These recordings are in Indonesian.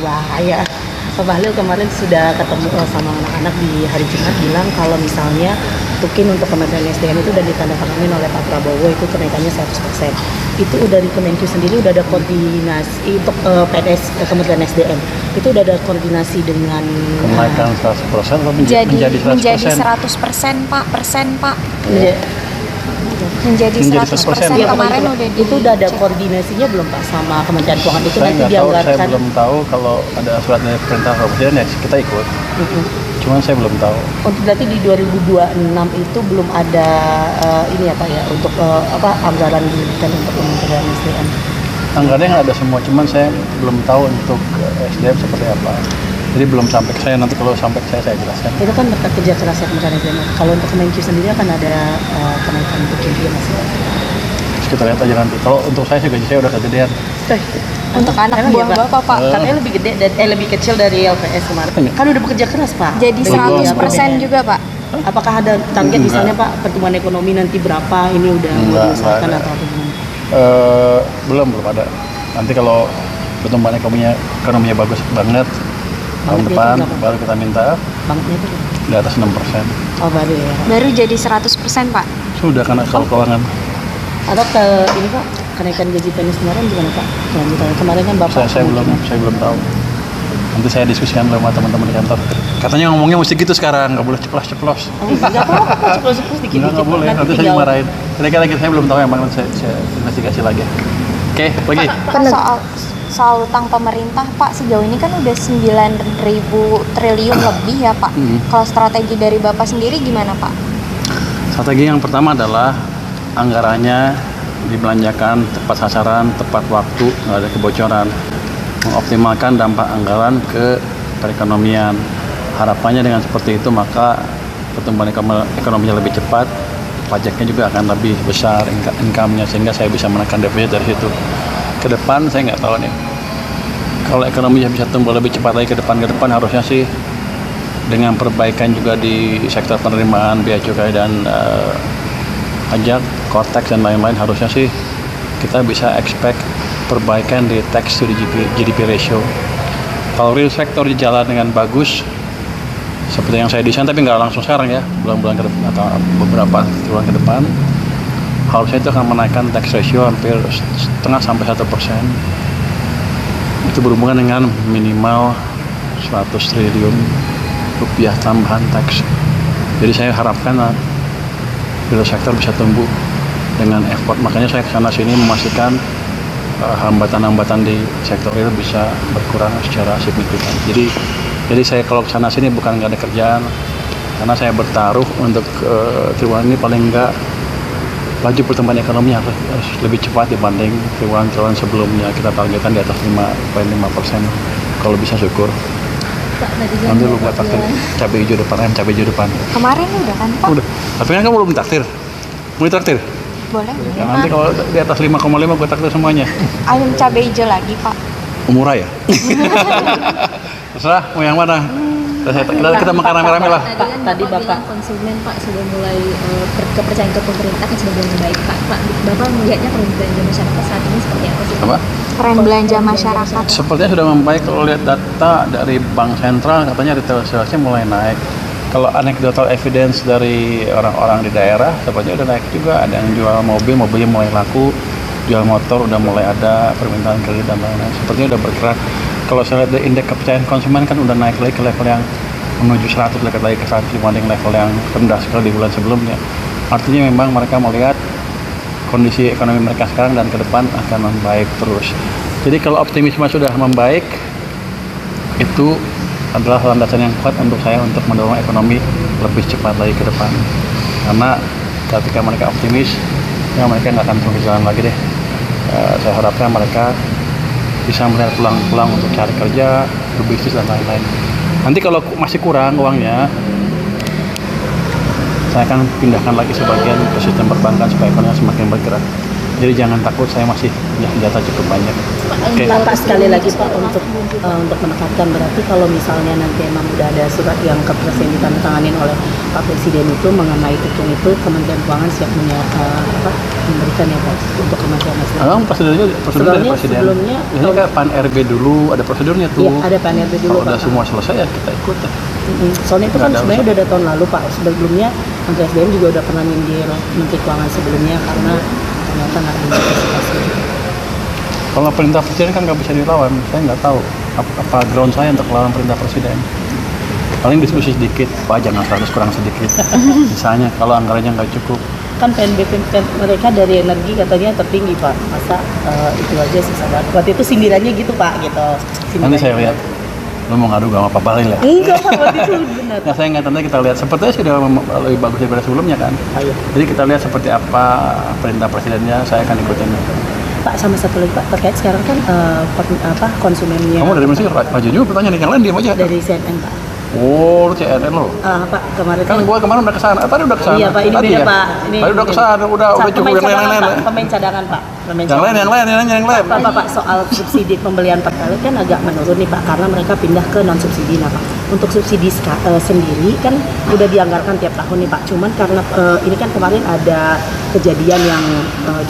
bahaya. Pak Bahlil kemarin sudah ketemu sama anak-anak di hari Jumat bilang kalau misalnya tukin untuk Kementerian SDM itu udah ditandatangani oleh Pak Prabowo itu kenaikannya 100%. Itu udah di Kemenkyu sendiri udah ada koordinasi untuk PNS Kementerian SDM. Itu udah ada koordinasi dengan kenaikan 100% atau menjadi 100%? Pak, persen Pak. Iya. Menjadi 100% Ya, kemarin udah itu udah ada koordinasinya belum Pak sama Kementerian Keuangan itu Saya nanti nggak tahu, dianggarkan. saya belum tahu kalau ada surat dari perintah Presiden ya kita ikut. Cuman saya belum tahu. Untuk berarti di 2026 itu belum ada ini ya Pak ya untuk anggaran diberikan untuk Kementerian SDM. Anggarannya ada semua, cuman saya belum tahu untuk SDM seperti apa. Jadi belum sampai ke saya, nanti kalau sampai ke saya jelaskan. Itu kan berkat kerja keras ya Kementerian SDM. Kalau untuk Kemenkyu sendiri akan ada kenaikan tukin juga masih. Terus kita lihat aja nanti. Kalau untuk saya sih gaji saya udah kegedean. untuk anak Emang buah ya, Pak? Bapak Pak. Katanya lebih gede lebih kecil dari LPS kemarin. Kan udah bekerja keras Pak. Jadi Dari 100% juga Pak. Apakah ada target Enggak. misalnya Pak pertumbuhan ekonomi nanti berapa ini udah Enggak diusahakan ada. atau gimana? Belum ada. Nanti kalau pertumbuhan ekonominya bagus banget tahun Bangetnya depan itu berapa? baru kita minta Banknya itu di atas 6%. oh baru ya. Baru jadi 100% Pak. Sudah karena kalau keuangan. Atau ke ini Pak kenaikan gaji PNS kemarin gimana Pak? Kelanjutannya kemarin kan Bapak Saya belum tahu. Nanti saya diskusikan sama teman-teman di kantor. Katanya ngomongnya mesti gitu sekarang, nggak boleh ceplos-ceplos. Oh, enggak apa-apa, ceplos-ceplos dikit-dikit. Nggak boleh, nanti saya dimarahin. Kira-kira saya belum tahu yang mana, saya investigasi lagi. Oke, lagi. Pak, soal utang pemerintah Pak, sejauh ini kan udah 9.000 triliun lebih ya Pak. Kalau strategi dari Bapak sendiri gimana Pak? Strategi yang pertama adalah anggarannya dibelanjakan tepat sasaran, tepat waktu, nggak ada kebocoran. Mengoptimalkan dampak anggaran ke perekonomian. Harapannya dengan seperti itu maka pertumbuhan ekonominya lebih cepat, pajaknya juga akan lebih besar income-nya sehingga saya bisa menekan defisit dari situ. Ke depan saya nggak tahu nih. Kalau ekonominya bisa tumbuh lebih cepat lagi ke depan harusnya sih dengan perbaikan juga di sektor penerimaan bea cukai dan pajak, konteks dan lain-lain harusnya sih kita bisa expect perbaikan di tax to GDP ratio. Kalau real sektor di jalan dengan bagus seperti yang saya desain, tapi nggak langsung sekarang ya, bulan-bulan ke depan atau beberapa bulan ke depan, harusnya itu akan menaikkan tax ratio hampir 0,5-1%. Itu berhubungan dengan minimal 100 triliun rupiah tambahan tax. Jadi saya harapkan real sektor bisa tumbuh dengan effort. Makanya saya kesana sini memastikan hambatan-hambatan di sektor real bisa berkurang secara signifikan. Jadi saya kalau kesana sini bukan nggak ada kerjaan, karena saya bertaruh untuk triwulan ini paling nggak laju pertumbuhan ekonomi harus lebih cepat dibanding triwulan sebelumnya. Kita targetkan di atas 5,5%. Kalau bisa syukur. Nanti lu buat takdir cabai hijau depan. Kemarin udah kan Pak? Udah. Tapi kan kamu belum takdir. Mau traktir? Boleh. Ya, nanti kalau di atas 5,5 gue takdir semuanya. Ayam cabai hijau lagi Pak. Murah ya? Terserah mau yang mana? Kita makan rame-rame lah. Tadi Tadi Bapak bilang konsumen Pak sudah mulai kepercayaan ke pemerintah kan sudah mulai membaik Pak. Bapak melihatnya tren belanja masyarakat saat ini seperti apa sih? Apa? Tren belanja masyarakat. Sepertinya sudah membaik. Kalau lihat data dari Bank Sentral katanya retail salesnya mulai naik. Kalau anecdotal evidence dari orang-orang di daerah sepertinya udah naik juga. Ada yang jual mobilnya mulai laku, jual motor udah mulai ada, permintaan kredit dan lain-lain. Sepertinya udah bergerak. Kalau saya lihat dari indeks kepercayaan konsumen kan udah naik lagi ke level yang menuju 100, lagi ke 100 dibanding level yang rendah sekali di bulan sebelumnya. Artinya memang mereka melihat kondisi ekonomi mereka sekarang dan ke depan akan membaik terus. Jadi kalau optimisme sudah membaik, itu adalah landasan yang kuat untuk saya untuk mendorong ekonomi lebih cepat lagi ke depan. Karena ketika mereka optimis, ya mereka nggak akan terus jalan lagi deh. Saya harapkan mereka bisa melihat peluang-peluang untuk cari kerja, berbisnis dan lain-lain. Nanti kalau masih kurang uangnya, saya akan pindahkan lagi sebagian ke sistem perbankan supaya ekonominya semakin bergerak. Jadi jangan takut, saya masih punya senjata cukup banyak. Oke. Pak, sekali lagi Pak untuk menekankan, berarti kalau misalnya nanti emang udah ada surat yang ke Presiden ditandatanganin oleh Pak Presiden itu mengenai itu Kementerian Keuangan siap memberikan ya Pak untuk Kementerian SDM. Memang prosedur dari Presiden. Sebelumnya Ini kan Pan RB dulu ada prosedurnya tuh. Iya, ada Pan RB dulu. Kalau udah Pak. semua selesai ya kita ikut. Soalnya itu kan Nggak ada sebenarnya udah ada tahun lalu Pak. Sebelumnya Menteri SDM juga udah pernah nyindir Menteri Keuangan sebelumnya karena ternyata nggak ada investigasi. Kalau perintah presiden kan nggak bisa dilawan, saya nggak tahu apa ground saya untuk melawan perintah presiden. Paling diskusi sedikit, Pak jangan 100 kurang sedikit. Misalnya kalau anggarannya nggak cukup. Kan PNBP mereka dari energi katanya tertinggi Pak. Masa itu aja sisa banget. Waktu itu sindirannya gitu Pak gitu. Nanti saya lihat. Lo mau ngadu gak sama Pak Bahlil ya? Enggak Pak, waktu itu benar. Nah saya ingat nanti kita lihat. Sepertinya sudah lebih bagus daripada sebelumnya kan. Ayo. Jadi kita lihat seperti apa perintah presidennya, saya akan ikutin. Pak, sama satu lagi Pak, terkait sekarang kan konsumennya. Kamu dari mana sih? Raju juga pertanyaan yang lain diam aja. Dari CNN Pak. Oh, lu CNN lo. Pak, kemarin Kan gua kemarin udah kesana. Tadi udah kesana. Iya Pak, ini Tadi beda ya? Pak. Ini Tadi udah kesana, udah cukup yang lain-lain. Pemain cadangan Pak. Yang lain. Pak, soal subsidi pembelian pertalite kan agak menurun nih Pak, karena mereka pindah ke non subsidi. Nah Pak, untuk subsidi sendiri kan udah dianggarkan tiap tahun nih Pak. Cuman karena ini kan kemarin ada kejadian yang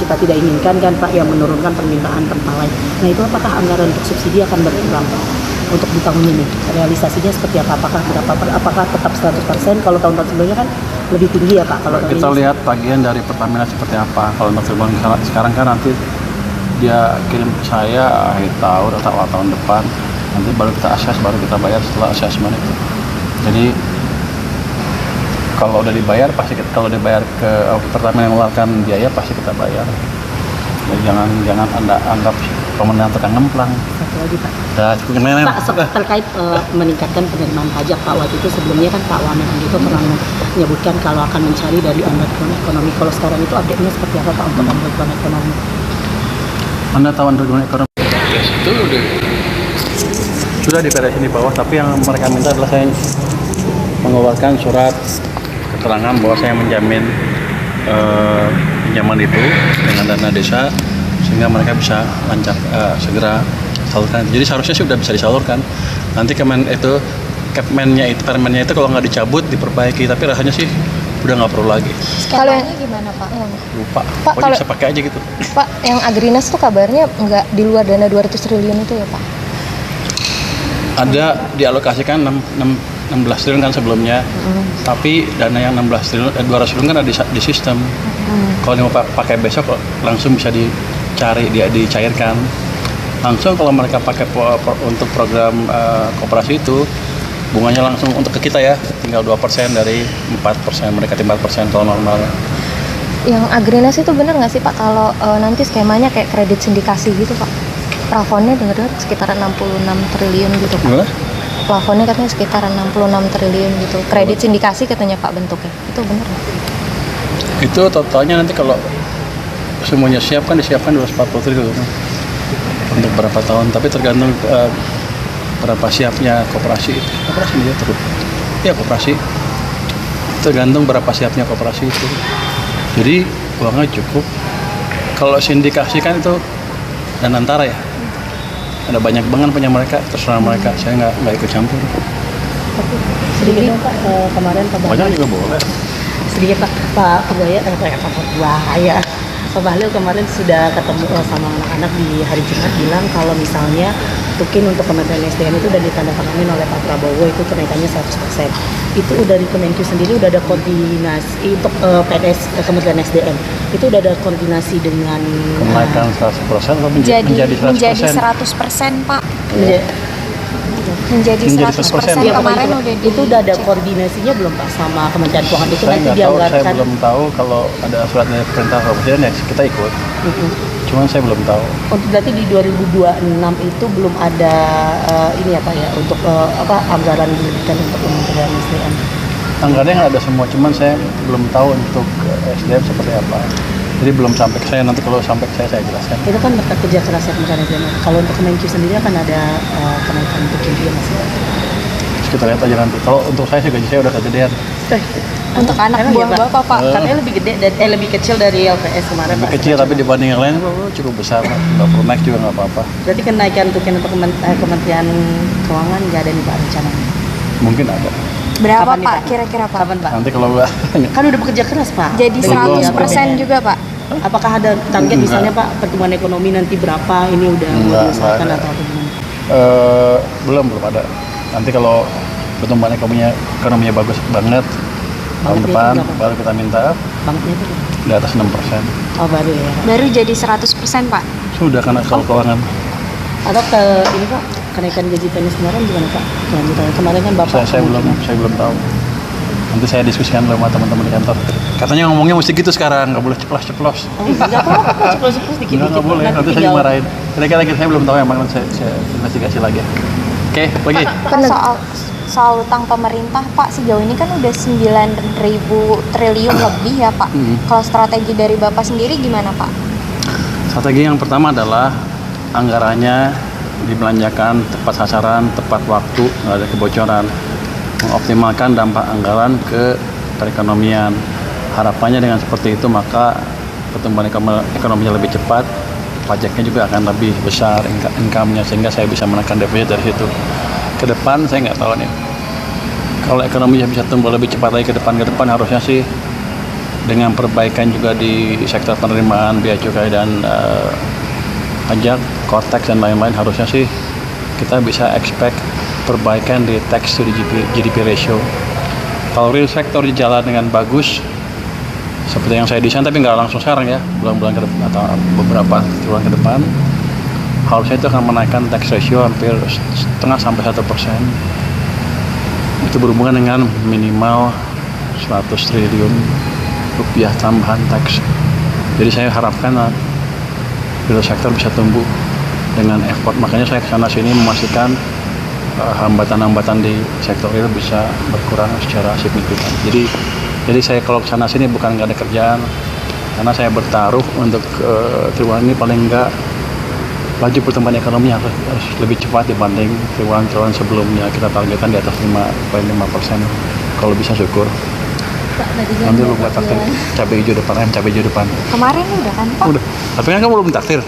kita tidak inginkan kan Pak, yang menurunkan permintaan pertalite. Nah itu apakah anggaran untuk subsidi akan berkurang Pak? Untuk di tahun ini realisasinya seperti apa? Apakah tetap 100%? Kalau tahun-tahun sebelumnya kan lebih tinggi ya Pak. Kalau kita lihat tagihan dari Pertamina seperti apa. Kalau untuk sekarang kan nanti dia kirim ke saya akhir tahun atau awal tahun depan. Nanti baru kita akses, baru kita bayar setelah asesmen itu. Jadi kalau udah dibayar pasti kalau dibayar ke Pertamina yang mengeluarkan biaya pasti kita bayar. Jadi jangan Anda anggap pemenang tekan ngemplang. Satu lagi Pak. Pak, terkait meningkatkan penerimaan pajak Pak, waktu itu sebelumnya kan Pak Wamen itu pernah menyebutkan kalau akan mencari dari underground ekonomi. Kalau sekarang itu update-nya seperti apa Pak untuk underground ekonomi? Anda tahu underground ekonomi? Yes, itu sudah diberesin di bawah, tapi yang mereka minta adalah saya mengeluarkan surat keterangan bahwa saya menjamin pinjaman itu dengan dana desa sehingga mereka bisa lancar segera salurkan. Jadi seharusnya sih udah bisa disalurkan. Nanti permennya itu kalau nggak dicabut diperbaiki, tapi rasanya sih udah nggak perlu lagi. Kalau yang gimana Pak? Lupa. Pak, Pokoknya bisa pakai aja gitu. Pak, yang Agrinas tuh kabarnya nggak di luar dana 200 triliun itu ya Pak? Ada dialokasikan 16 triliun kan sebelumnya, tapi dana yang 16 triliun, 200 triliun kan ada di sistem. Kalau mau pakai besok langsung bisa dicairkan. Langsung kalau mereka pakai untuk program koperasi itu bunganya langsung untuk ke kita ya, tinggal 2% dari 4%, mereka 4% kalau normal. Yang Agrinas itu benar nggak sih Pak kalau nanti skemanya kayak kredit sindikasi gitu Pak? Plafonnya dengar-dengar sekitaran 66 triliun gitu Pak. Gimana? Plafonnya katanya sekitaran 66 triliun gitu. Kredit sindikasi katanya Pak bentuknya. Itu benar nggak? Itu totalnya nanti kalau semuanya disiapkan 240 triliun untuk berapa tahun, tapi tergantung berapa siapnya koperasi dia terus. Ya koperasi tergantung berapa siapnya koperasi itu. Jadi uangnya cukup. Kalau sindikasi kan itu dan antara ya. Ada banyak banget punya mereka, terserah mereka. Saya nggak ikut campur. Sedikit dong Pak, kemarin Pak Banyak Bahlil. juga boleh. Sedikit Pak Bahlil kemarin sudah ketemu sama anak-anak di hari Jumat, bilang kalau misalnya tukin untuk Kementerian SDM itu udah ditandatangani oleh Pak Prabowo, itu kenaikannya 100%. Itu dari Kemenkyu sendiri udah ada koordinasi untuk PNS Kementerian SDM. Itu udah ada koordinasi dengan Kenaikan 100% atau menjadi 100% Pak. Menja- Menjadi 100% Iya, kemarin Pak, udah itu udah ada koordinasinya belum Pak sama Kementerian Keuangan itu Saya nanti nggak tahu, saya dianggarkan. belum tahu kalau ada surat dari perintah presiden ya kita ikut. Cuman saya belum tahu. Untuk berarti di 2026 itu belum ada ini ya Pak ya untuk anggaran diberikan untuk Kementerian SDM. Anggarannya nggak ada semua, cuman saya belum tahu untuk SDM seperti apa. Jadi belum sampai ke saya, nanti kalau sampai ke saya jelaskan. Itu kan berkat kerja keras Kementerian SDM. Kalau untuk Kemenkyu sendiri akan ada kenaikan untuk dia masih. kita lihat aja nanti. Kalau untuk saya sih gaji saya udah kegedean. Untuk anak Emang buah ya, Pak? bapak pak. Katanya lebih gede dan lebih kecil dari LPS kemarin Lebih Pak. kecil tapi dibanding yang lain cukup besar. Nggak perlu naik juga nggak apa-apa. Berarti kenaikan untuk Kementerian Keuangan nggak ada nih Pak rencananya? Mungkin ada. Berapa Kapan nih, pak Pak? kira-kira pak? Kapan Pak? Nanti kalau nggak Kan udah bekerja keras Pak. Jadi Dengan 100% APBN. juga pak? Apakah ada target Enggak. misalnya Pak pertumbuhan ekonomi nanti berapa ini udah Enggak diusahakan ada. atau apa gimana? belum ada. Nanti kalau pertumbuhan ekonominya bagus banget tahun Bangetnya depan itu berapa? baru kita minta Bangetnya itu di atas 6%. oh baru ya. Baru jadi 100% pak? Sudah karena kalau keuangan. Atau ke ini Pak kenaikan gaji PNS kemarin gimana Pak? Kelanjutannya kemarin kan Bapak Saya belum tahu. Nanti saya diskusikan sama teman-teman di kantor. Katanya ngomongnya mesti gitu sekarang, nggak boleh ceplos-ceplos. Oh, nggak apa-apa Pak, ceplos-ceplos dikit-dikit. Nggak boleh, nanti saya tinggal- dimarahin. Kira-kira saya belum tahu, emang nanti saya investigasi lagi. Oke, lagi. Pak soal utang pemerintah pak sejauh ini kan udah 9.000 triliun lebih ya pak. Kalau strategi dari bapak sendiri gimana pak? Strategi yang pertama adalah anggarannya dibelanjakan tepat sasaran, tepat waktu, nggak ada kebocoran. Mengoptimalkan dampak anggaran ke perekonomian. Harapannya dengan seperti itu maka pertumbuhan ekonominya lebih cepat, pajaknya juga akan lebih besar income-nya sehingga saya bisa menekan defisit dari situ. Ke depan saya nggak tahu nih. Kalau ekonominya bisa tumbuh lebih cepat lagi ke depan harusnya sih dengan perbaikan juga di sektor penerimaan biaya cukai dan pajak, cortex dan lain-lain harusnya sih kita bisa expect perbaikan di tax to GDP ratio. Kalau real sector jalan dengan bagus seperti yang saya desain tapi nggak langsung sekarang ya, bulan-bulan ke depan atau beberapa bulan ke depan harusnya itu akan menaikkan tax ratio hampir setengah sampai 1%. Itu berhubungan dengan minimal 100 triliun rupiah tambahan tax. Jadi saya harapkan real sector bisa tumbuh dengan effort. Makanya saya kesana sini memastikan hambatan-hambatan di sektor real bisa berkurang secara signifikan. Jadi saya kalau kesana sini bukan nggak ada kerjaan, karena saya bertaruh untuk triwulan ini paling nggak laju pertumbuhan ekonomi harus lebih cepat dibanding triwulan sebelumnya. Kita targetkan di atas 5,5%. Kalau bisa syukur. Pak, tadi kan Nanti lu buat Bapak takdir bilang cabai hijau depan, ayam cabai hijau depan. Kemarin udah kan pak? Udah. Tapi kan kamu belum takdir.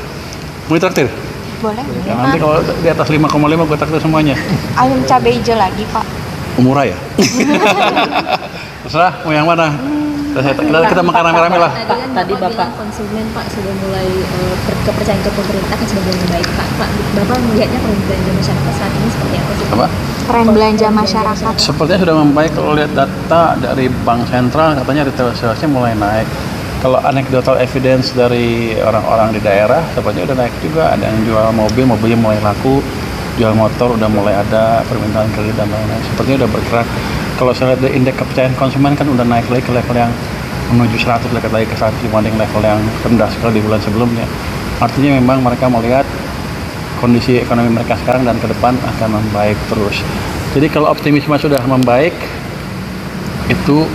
Mau ditraktir? Boleh. Ya, nanti kalau di atas 5,5 gue takdir semuanya. Ayam cabai hijau lagi pak? Murah ya? Terserah mau yang mana. Kita makan rame-rame lah. Tadi Bapak bilang konsumen Pak sudah mulai kepercayaan ke pemerintah kan sudah mulai membaik Pak. Bapak melihatnya tren belanja masyarakat saat ini seperti apa sih? Apa? Tren belanja masyarakat. Sepertinya sudah membaik. Kalau lihat data dari Bank Sentral katanya retail salesnya mulai naik. Kalau anecdotal evidence dari orang-orang di daerah sepertinya udah naik juga. Ada yang jual mobil, mobilnya mulai laku. Jual motor udah mulai ada, permintaan kredit dan lain-lain. Sepertinya udah bergerak. Kalau saya lihat dari indeks kepercayaan konsumen kan udah naik lagi ke level yang menuju 100, dekat lagi ke 100 dibanding level yang rendah sekali di bulan sebelumnya. Artinya memang mereka melihat kondisi ekonomi mereka sekarang dan ke depan akan membaik terus. Jadi kalau optimisme sudah membaik, itu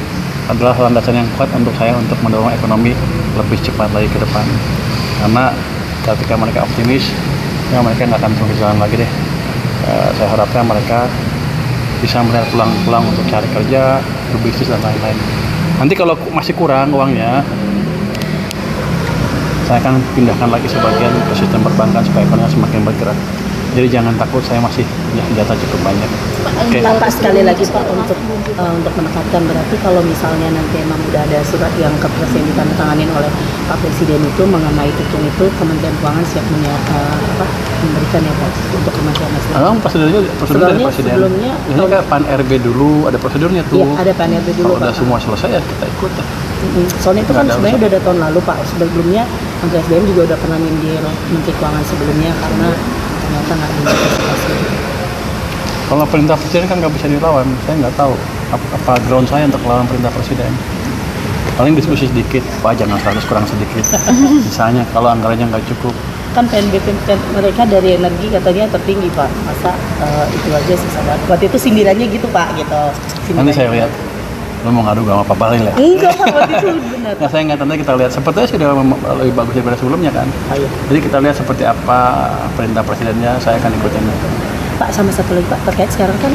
adalah landasan yang kuat untuk saya untuk mendorong ekonomi lebih cepat lagi ke depan. Karena ketika mereka optimis, ya mereka nggak akan terus jalan lagi deh. Saya harapkan mereka bisa melihat peluang untuk cari kerja, berbisnis dan lain-lain. Nanti kalau masih kurang uangnya, saya akan pindahkan lagi sebagian ke sistem perbankan supaya ekonominya semakin bergerak. Jadi jangan takut, saya masih punya senjata cukup banyak. Oke. Bapak sekali lagi Pak untuk menekankan berarti kalau misalnya nanti emang udah ada surat yang ke Presiden ditandatanganin oleh Pak Presiden itu mengenai itu Kementerian Keuangan siap memberikan ya Pak untuk Kementerian SDM. Prosedurnya dari Sebelumnya- Presiden. sebelumnya Ini kan Pan RB dulu, ada prosedurnya tuh. Iya, ada PNRB dulu Kalau udah Pak. semua selesai ya kita ikut. Soalnya itu kan Nggak ada sebenarnya urusan. udah ada tahun lalu Pak. Sebelumnya Menteri SDM juga udah pernah nyindir Menteri Keuangan sebelumnya karena ternyata nggak ada antisipasi. Kalau perintah presiden kan nggak bisa dilawan. Saya nggak tahu apa ground saya untuk melawan perintah presiden. Paling diskusi sedikit, Pak jangan 100 kurang sedikit. Misalnya kalau anggarannya nggak cukup. Kan PNBP mereka dari energi katanya tertinggi Pak. Masa itu aja susah banget. Waktu itu sindirannya gitu Pak gitu. Nanti saya lihat. Lo mau ngadu sama Pak Bahlil ya? Enggak, Pak, waktu itu benar. Nah, saya ingat, nanti kita lihat sepertinya sudah lebih bagus daripada sebelumnya kan. Ayo. Jadi kita lihat seperti apa perintah presidennya, saya akan ikutin. Pak, sama satu lagi Pak, terkait sekarang kan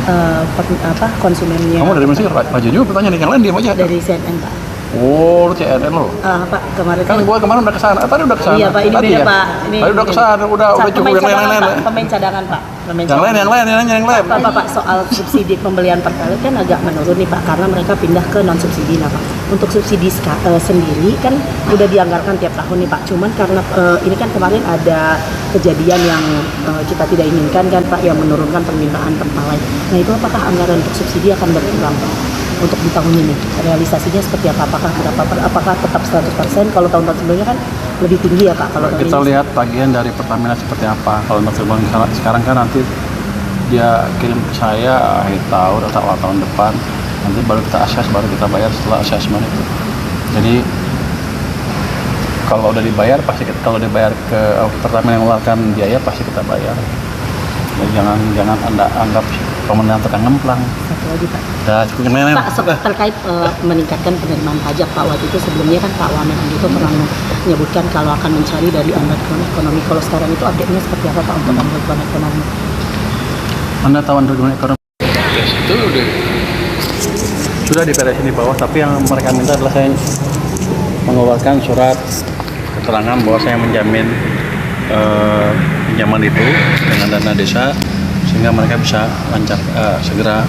konsumennya. Kamu dari mana sih? Rajin juga pertanyaan, yang lain diam aja. Dari CNN Pak. Oh, lu CNN lo. Pak, kemarin Kan gua kemarin udah kesana, tadi udah kesana. Iya Pak, ini tadi beda ya? Pak. Ini Tadi udah kesana, udah cukup pemain yang cadangan, lain-lain. Pak. Pemain cadangan Pak. Pemain Yang lain, cadangan. yang lain. Pak, soal subsidi pembelian pertalite kan agak menurun nih Pak, karena mereka pindah ke non subsidi. Nah Pak, untuk subsidi sendiri kan udah dianggarkan tiap tahun nih Pak. Cuman karena ini kan kemarin ada kejadian yang kita tidak inginkan kan Pak, yang menurunkan permintaan pertalite. Nah itu apakah anggaran untuk subsidi akan berkurang Pak? Untuk di tahun ini realisasinya seperti apa? Apakah tetap 100%? Kalau tahun-tahun sebelumnya kan lebih tinggi ya Pak. Kalau Kita lihat tagihan dari Pertamina seperti apa. Kalau untuk sekarang kan nanti dia kirim ke saya akhir tahun atau awal tahun depan. Nanti baru kita assess, baru kita bayar setelah assessment itu. Jadi kalau udah dibayar pasti kalau dibayar ke Pertamina yang mengeluarkan biaya pasti kita bayar. Jadi jangan Anda anggap pemerintah tekan ngemplang. Satu lagi Pak. Cukup yang Pak, terkait meningkatkan penerimaan pajak Pak, waktu itu sebelumnya kan Pak Wamen itu pernah menyebutkan kalau akan mencari dari bantuan ekonomi. Kalau sekarang itu update-nya seperti apa Pak untuk bantuan ekonomi? Anda tahu bantuan ekonomi? Itu sudah diberesin di bawah, tapi yang mereka minta adalah saya mengeluarkan surat keterangan bahwa saya menjamin pinjaman itu dengan dana desa sehingga mereka bisa lancar segera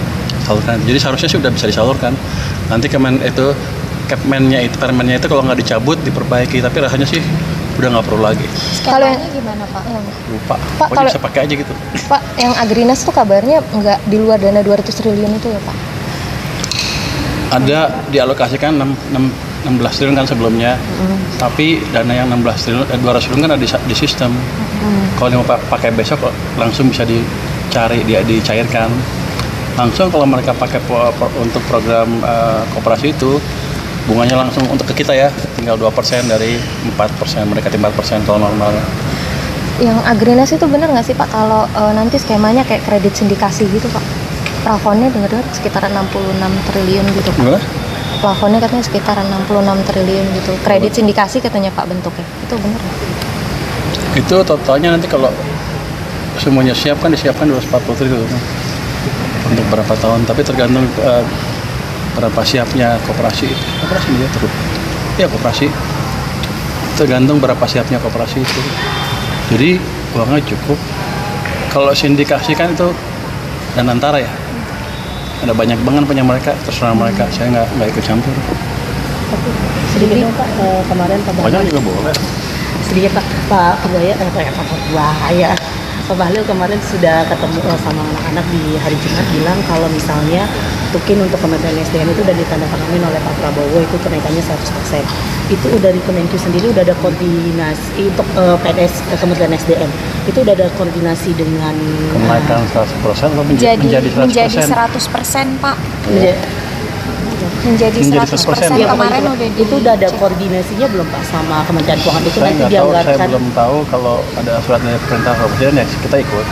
salurkan. Jadi seharusnya sudah bisa disalurkan. Nanti permennya itu kalau nggak dicabut diperbaiki, tapi rasanya sih udah nggak perlu lagi. Kalau yang gimana Pak? Lupa. Pak, Pokoknya bisa pakai aja gitu. Pak, yang Agrinas tuh kabarnya nggak di luar dana 200 triliun itu ya Pak? Ada dialokasikan 16 triliun kan sebelumnya, tapi dana yang 16 triliun, 200 triliun kan ada di sistem. Kalau mau pakai besok langsung bisa dicari, dicairkan. Langsung kalau mereka pakai untuk program koperasi itu, bunganya langsung untuk ke kita ya, tinggal 2% dari 4%, mereka 4% kalau normal. Yang Agrinas itu benar nggak sih Pak kalau nanti skemanya kayak kredit sindikasi gitu Pak? Plafonnya dengar sekitar 66 triliun gitu Pak. Gimana? Plafonnya katanya sekitar 66 triliun gitu. Kredit sindikasi katanya Pak bentuknya. Itu benar nggak? Itu totalnya nanti kalau semuanya disiapkan 240 triliun untuk berapa tahun, tapi tergantung berapa siapnya koperasi dia terus. Ya koperasi tergantung berapa siapnya koperasi itu. Jadi uangnya cukup. Kalau sindikasi kan itu dan antara ya. Ada banyak banget punya mereka, terserah mereka. Saya nggak ikut campur. Sedikit dong Pak, kemarin Pak Banyak Bahlil. juga boleh. Sedikit Pak Bahlil kemarin sudah ketemu sama anak-anak di hari Jumat, bilang kalau misalnya tukin untuk Kementerian SDM itu udah ditandatangani oleh Pak Prabowo, itu kenaikannya 100%. Itu dari Kemenkyu sendiri udah ada koordinasi untuk PNS Kementerian SDM. Itu udah ada koordinasi dengan Kenaikan 100% atau menjadi 100% Pak. Menjadi Menjadi 100%, Iya, kemarin udah itu udah ada koordinasinya belum Pak sama Kementerian Keuangan itu Saya nanti nggak tahu, saya dianggarkan. belum tahu kalau ada surat dari perintah presiden ya kita ikut.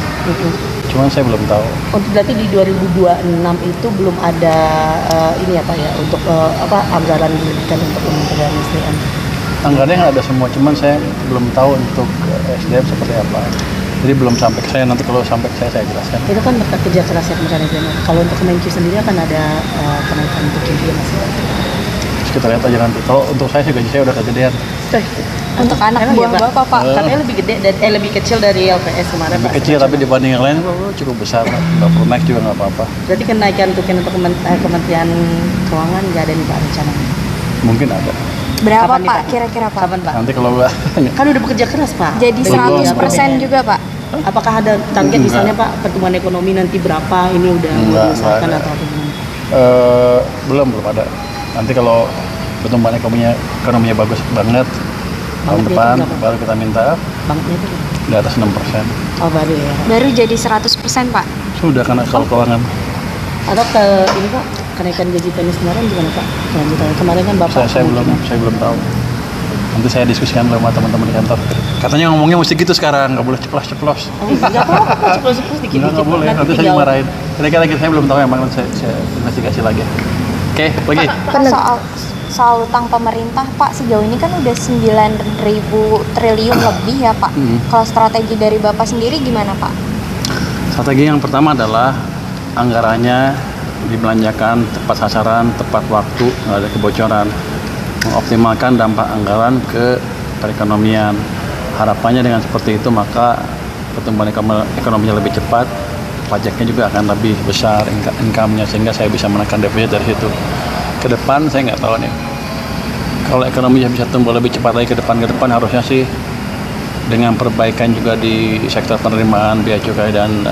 Cuman saya belum tahu. Untuk berarti di 2026 itu belum ada ini ya Pak ya untuk anggaran diberikan untuk Kementerian SDM. Anggarannya ada semua, cuman saya belum tahu untuk SDM seperti apa. Jadi belum sampai ke saya, nanti kalau sampai ke saya jelaskan. Itu kan berkat kerja kerasnya Kementerian SDM. Kalau untuk Kemenkyu sendiri akan ada kenaikan untuk juga masih. Terus kita lihat aja nanti. Kalau untuk saya sih gaji saya udah kegedean. Untuk anak Emang buah ya, Pak? Bapak Pak. Katanya lebih gede dan lebih kecil dari LPS kemarin Lebih Pak. kecil tapi dibanding yang lain cukup besar. Nggak perlu naik juga nggak apa-apa. Berarti kenaikan tukin untuk Kementerian Keuangan nggak ada nih Pak rencananya? Mungkin ada. Berapa Kapan nih, Pak Pak? kira-kira Pak? Kapan Pak? Nanti kalau nggak Kan udah bekerja keras Pak. Jadi Dengan 100% juga Pak? Apakah ada target Enggak. misalnya Pak pertumbuhan ekonomi nanti berapa ini udah Enggak diusahakan ada. atau apa gimana? belum ada. Nanti kalau pertumbuhan ekonominya bagus banget tahun Bangetnya depan itu berapa? baru kita minta Banknya itu di atas 6%. oh baru ya. Baru jadi 100% Pak? Sudah karena kalau keuangan. Atau ke ini Pak kenaikan gaji PNS kemarin gimana Pak? Lanjutannya kemarin kan Bapak Saya belum tahu. Nanti saya diskusikan sama teman-teman di kantor. Katanya ngomongnya mesti gitu sekarang, nggak boleh ceplos-ceplos. Oh, enggak apa-apa Pak, ceplos-ceplos dikit-dikit. Nggak boleh, nanti saya dimarahin. Kira-kira saya belum tahu, emang nanti saya investigasi lagi. Oke, lagi. Pak, soal utang pemerintah Pak, sejauh ini kan udah 9.000 triliun lebih ya Pak. Kalau strategi dari Bapak sendiri gimana Pak? Strategi yang pertama adalah anggarannya dibelanjakan tepat sasaran, tepat waktu, nggak ada kebocoran. Mengoptimalkan dampak anggaran ke perekonomian. Harapannya dengan seperti itu maka pertumbuhan ekonominya lebih cepat, pajaknya juga akan lebih besar income-nya, sehingga saya bisa menekan defisit dari situ. Ke depan saya nggak tahu nih, kalau ekonominya bisa tumbuh lebih cepat lagi ke depan harusnya sih dengan perbaikan juga di sektor penerimaan bea cukai dan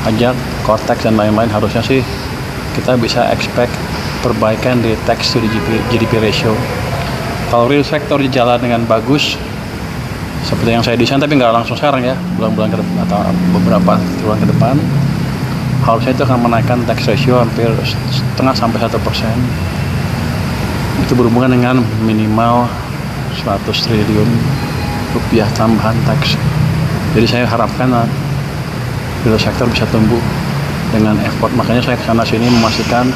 pajak, cortex dan lain-lain, harusnya sih kita bisa expect perbaikan di tax to GDP ratio. Kalau real sector jalan dengan bagus seperti yang saya desain, tapi nggak langsung sekarang ya, bulan-bulan ke depan atau beberapa bulan ke depan, harusnya itu akan menaikkan tax ratio hampir 0,5-1%. Itu berhubungan dengan minimal 100 triliun rupiah tambahan tax. Jadi saya harapkan real sector bisa tumbuh dengan effort. Makanya saya kesana sini memastikan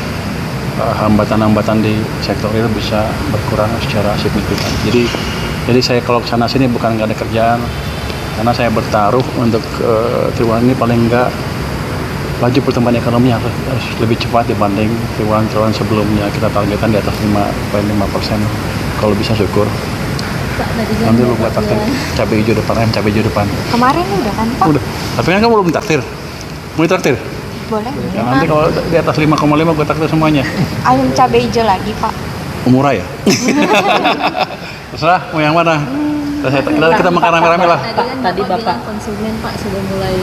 hambatan-hambatan di sektor real bisa berkurang secara signifikan. Jadi saya kalau kesana sini bukan nggak ada kerjaan, karena saya bertaruh untuk triwulan ini paling nggak laju pertumbuhan ekonomi harus lebih cepat dibanding triwulan sebelumnya. Kita targetkan di atas 5,5%. Kalau bisa syukur. Pak, netizen Nanti lu buat takdir cabai hijau depan. Kemarin udah kan Pak? Udah. Tapi kan kamu belum takdir. Mau ditraktir? Boleh. Ya, nanti kalau di atas 5,5 gue takdir semuanya. Ayam cabai hijau lagi Pak. Murah ya? Terserah mau yang mana? Kita makan rame-rame lah. Tadi Bapak bilang konsumen Pak sudah mulai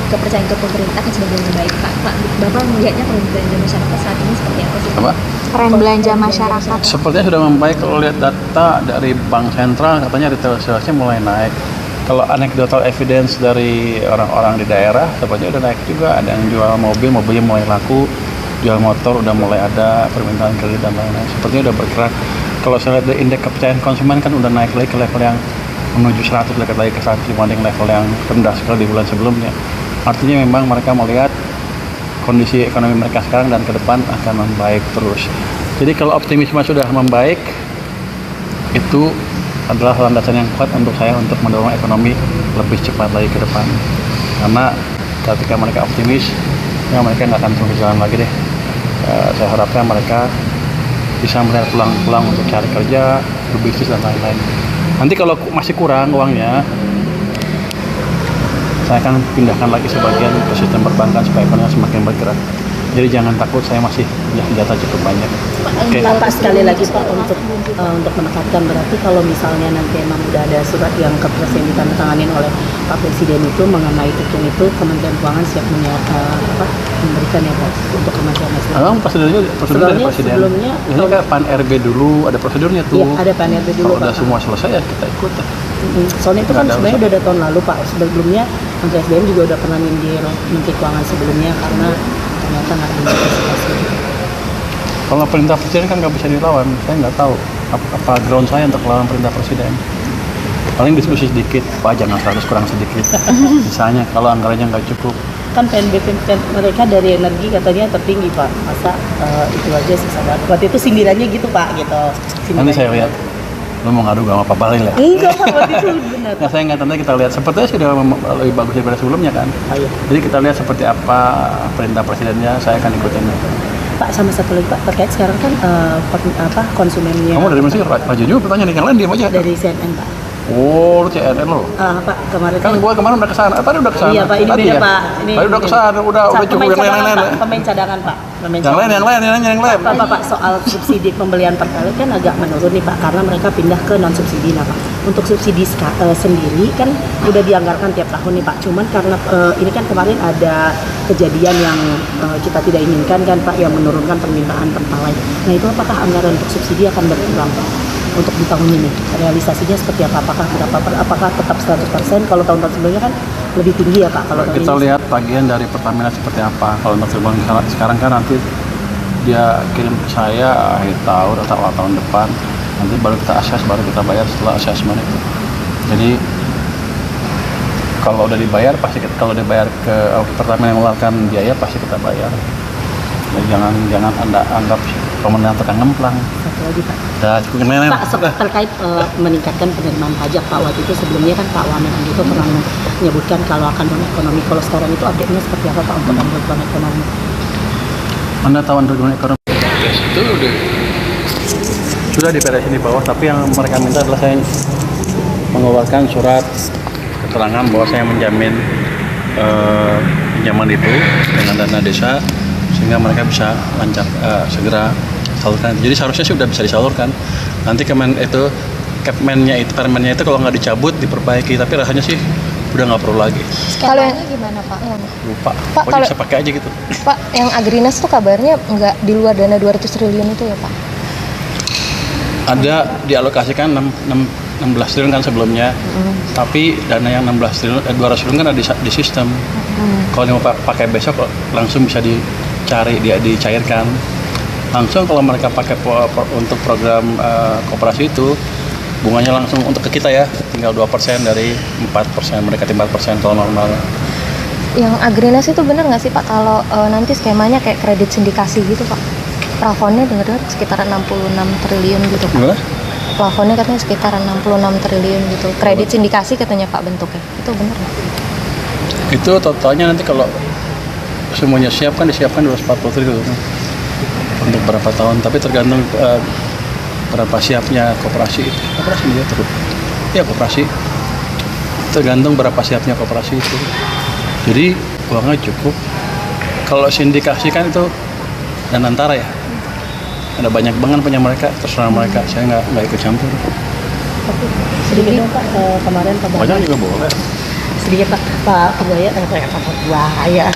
kepercayaan ke pemerintah kan sudah mulai membaik Pak. Bapak melihatnya tren belanja masyarakat saat ini seperti apa sih? Apa? Tren belanja masyarakat. Sepertinya sudah membaik. Kalau lihat data dari Bank Sentral katanya retail salesnya mulai naik. Kalau anecdotal evidence dari orang-orang di daerah sepertinya udah naik juga. Ada yang jual mobilnya mulai laku, jual motor udah mulai ada, permintaan kredit dan lain-lain. Sepertinya udah bergerak. Kalau saya lihat dari indeks kepercayaan konsumen kan udah naik lagi ke level yang menuju 100, dekat lagi ke 100 dibanding level yang rendah sekali di bulan sebelumnya. Artinya memang mereka melihat kondisi ekonomi mereka sekarang dan ke depan akan membaik terus. Jadi kalau optimisme sudah membaik, itu adalah landasan yang kuat untuk saya untuk mendorong ekonomi lebih cepat lagi ke depan. Karena ketika mereka optimis, ya mereka nggak akan terus jalan lagi deh. Saya harapkan mereka bisa melihat peluang untuk cari kerja, berbisnis dan lain-lain. Nanti kalau masih kurang uangnya, saya akan pindahkan lagi sebagian ke sistem perbankan supaya ekonominya semakin bergerak. Jadi jangan takut, saya masih punya senjata cukup banyak. Oke. Pak, sekali lagi Pak untuk menekankan, berarti kalau misalnya nanti emang udah ada surat yang ke Presiden ditandatangani oleh Pak Presiden itu mengenai itu Kementerian Keuangan siap memberikan ya Pak untuk Kementerian SDM. Prosedur dari Presiden. Sebelumnya ini kan Pan RB dulu ada prosedurnya tuh. Iya, ada Pan RB dulu. Kalau udah semua selesai ya kita ikut. Soalnya itu kan sebenarnya udah ada tahun lalu Pak. Sebelumnya Menteri SDM juga udah pernah nyindir Menteri Keuangan sebelumnya karena ternyata nggak ada antisipasi. Kalau perintah presiden kan nggak bisa dilawan, saya nggak tahu apa ground saya untuk melawan perintah presiden. Paling diskusi sedikit, Pak jangan 100 kurang sedikit. Misalnya kalau anggarannya nggak cukup. Kan PNBP mereka dari energi katanya tertinggi Pak, masa itu aja sisa banget. Waktu itu sindirannya gitu Pak, gitu. Nanti saya lihat, lo mau ngadu sama Pak Balil ya? Enggak Pak, waktu itu benar. Nah, saya nggak, nanti kita lihat. Sepertinya sudah lebih bagus daripada sebelumnya kan. Ayo. Jadi kita lihat seperti apa perintah presidennya, saya akan ikutin. Pak, sama satu lagi Pak, terkait sekarang kan konsumennya. Kamu dari mana sih? Raju juga pertanyaan yang lain diam aja. Dari CNN Pak. Oh, lu CNN lo. Pak, kemarin Kan gua kemarin udah kesana. Tadi udah kesana. Iya Pak, ini tadi beda ya? Pak. Ini tadi udah kesana, udah cukup yang lain-lain. Pemain cadangan Pak. Yang lain. Pak, soal subsidi pembelian pertalite kan agak menurun nih Pak, karena mereka pindah ke non subsidi. Nah Pak, untuk subsidi sendiri kan udah dianggarkan tiap tahun nih Pak. Cuman karena ini kan kemarin ada kejadian yang kita tidak inginkan kan Pak, yang menurunkan permintaan pertalite. Nah itu apakah anggaran untuk subsidi akan berkurang Pak untuk di tahun ini? Realisasinya seperti apa? Apakah tetap 100%? Kalau tahun-tahun sebelumnya kan lebih tinggi ya Pak. Kalau kita lihat tagihan dari Pertamina seperti apa. Kalau untuk sekarang kan nanti dia kirim ke saya akhir tahun atau awal tahun depan. Nanti baru kita akses, baru kita bayar setelah asesmen itu. Jadi kalau udah dibayar pasti kalau dibayar ke Pertamina yang mengeluarkan biaya pasti kita bayar. Jangan Anda anggap pemerintah tekan ngemplang. Satu lagi Pak. Udah cukup nenek. Pak, terkait meningkatkan penerimaan pajak Pak, waktu itu sebelumnya kan Pak Wamen itu pernah menyebutkan kalau akan ekonomi. Kalau sekarang itu update-nya seperti apa Pak untuk bantuan ekonomi? Anda tahu bantuan ekonomi? Itu sudah diberesin di bawah, tapi yang mereka minta adalah saya mengeluarkan surat keterangan bahwa saya menjamin pinjaman itu dengan dana desa sehingga mereka bisa lancar segera salurkan. Jadi seharusnya sih udah bisa disalurkan. Nanti Permennya itu kalau nggak dicabut diperbaiki, tapi rasanya sih udah nggak perlu lagi. Skemanya gimana Pak? Lupa. Pak, Pokoknya bisa pakai aja gitu. Pak, yang Agrinas tuh kabarnya nggak di luar dana 200 triliun itu ya Pak? Ada dialokasikan 16 triliun kan sebelumnya, tapi dana yang 16 triliun, 200 triliun kan ada di sistem. Kalau mau pakai besok langsung bisa dicari, dicairkan. Langsung kalau mereka pakai untuk program koperasi itu, bunganya langsung untuk ke kita ya, tinggal 2% dari 4%, mereka 4% kalau normal. Yang Agrinas itu benar nggak sih Pak kalau nanti skemanya kayak kredit sindikasi gitu Pak? Plafonnya dengar-dengar sekitar 66 triliun gitu Pak. Gimana? Plafonnya katanya sekitar 66 triliun gitu. Kredit sindikasi katanya Pak bentuknya. Itu benar nggak? Itu totalnya nanti kalau semuanya disiapkan 240 triliun untuk berapa tahun, tapi tergantung berapa siapnya koperasi dia terus. Ya koperasi tergantung berapa siapnya koperasi itu. Jadi uangnya cukup. Kalau sindikasi kan itu dan antara ya. Ada banyak banget punya mereka, terserah mereka. Saya nggak ikut campur. Sedikit dong Pak, kemarin Pak Banyak juga boleh. sedikit Pak Bahaya.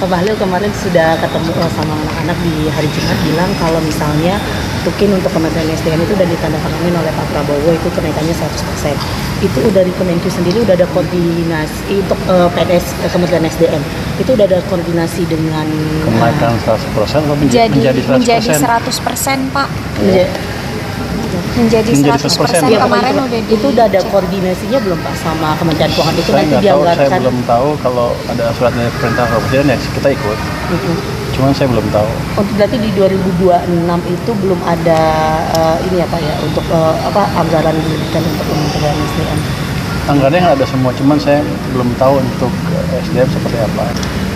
Pak Bahlil kemarin sudah ketemu sama anak-anak di hari Jumat, bilang kalau misalnya tukin untuk Kementerian SDM itu udah ditandatangani oleh Pak Prabowo, itu kenaikannya 100%. Itu udah di Kemenkyu sendiri udah ada koordinasi untuk PNS Kementerian SDM. Itu udah ada koordinasi dengan Kenaikan 100% atau menjadi 100%? 100% Pak. Iya. Menjadi 100% Iya, kemarin udah itu udah ada koordinasinya belum Pak sama Kementerian Keuangan itu Saya nanti nggak tahu, saya dianggarkan. belum tahu kalau ada surat dari perintah presiden ya kita ikut. Cuman saya belum tahu. Untuk berarti di 2026 itu belum ada ini ya Pak ya untuk anggaran diberikan untuk Kementerian SDM. Anggarannya ada semua, cuman saya belum tahu untuk SDM seperti apa.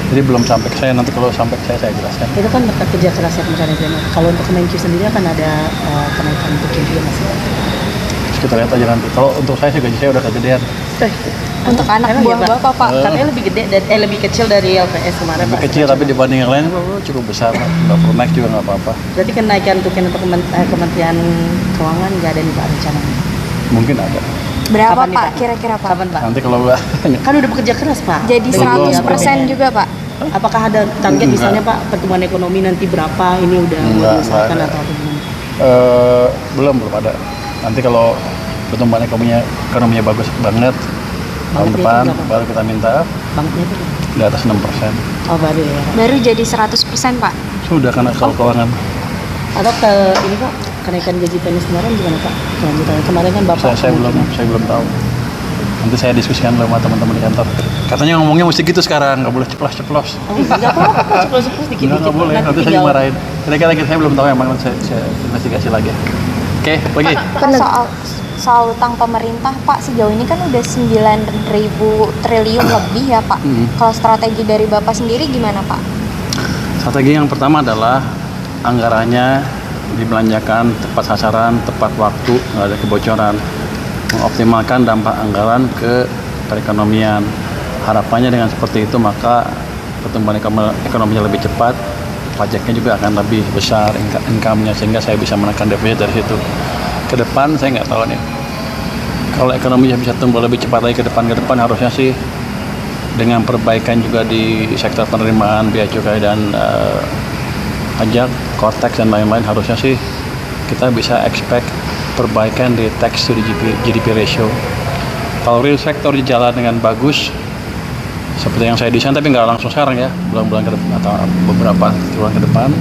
Jadi belum sampai ke saya, nanti kalau sampai ke saya jelaskan. Itu kan berkat kerja keras ya Kementerian SDM. Kalau untuk Kemenkyu sendiri akan ada kenaikan untuk juga masih. Terus kita lihat aja nanti. Kalau untuk saya sih gaji saya udah kegedean. untuk anak Emang buah iya, Pak? Bapak Pak. Katanya lebih gede lebih kecil dari LPS kemarin Lebih Pak. kecil tapi dibanding yang lain cukup besar. Nggak perlu naik juga nggak apa-apa. Berarti kenaikan tukin untuk Kementerian Keuangan nggak ada nih Pak rencananya. Mungkin ada. Berapa Kapan nih, Pak Pak? kira-kira Pak? Kapan Pak? Nanti kalau Kan udah bekerja keras Pak. Jadi Dengan 100% juga Pak. Apakah ada target Enggak. misalnya Pak pertumbuhan ekonomi nanti berapa ini udah Enggak diusahakan ada. atau gimana? belum ada. Nanti kalau pertumbuhan ekonominya bagus banget tahun Banknya depan itu berapa? baru kita minta Banknya itu di atas 6%. oh baru ya. Baru jadi 100% Pak. Sudah karena kalau keuangan. Atau ke ini Pak kenaikan gaji PNS kemarin gimana Pak? Kelanjutannya kemarin kan Bapak Saya belum tahu. Nanti saya diskusikan sama teman-teman di kantor. Katanya ngomongnya mesti gitu sekarang, nggak boleh ceplos-ceplos. Oh, enggak apa-apa, ceplos-ceplos dikit-dikit. Nggak boleh, nanti saya dimarahin. Kira-kira saya belum tahu yang mana, saya investigasi lagi. Oke, lagi. Pak, soal utang pemerintah Pak, sejauh ini kan udah 9.000 triliun lebih ya Pak. Kalau strategi dari Bapak sendiri gimana Pak? Strategi yang pertama adalah anggarannya dibelanjakan tepat sasaran, tepat waktu, nggak ada kebocoran. Mengoptimalkan dampak anggaran ke perekonomian. Harapannya dengan seperti itu maka pertumbuhan ekonominya lebih cepat, pajaknya juga akan lebih besar income-nya sehingga saya bisa menekan defisit dari situ. Ke depan saya nggak tahu nih. Kalau ekonominya bisa tumbuh lebih cepat lagi ke depan harusnya sih dengan perbaikan juga di sektor penerimaan bea cukai dan pajak, cortex dan lain-lain harusnya sih kita bisa expect perbaikan di tax to GDP ratio. Kalau real sector jalan dengan bagus seperti yang saya desain, tapi nggak langsung sekarang ya, bulan-bulan ke depan atau beberapa bulan ke depan,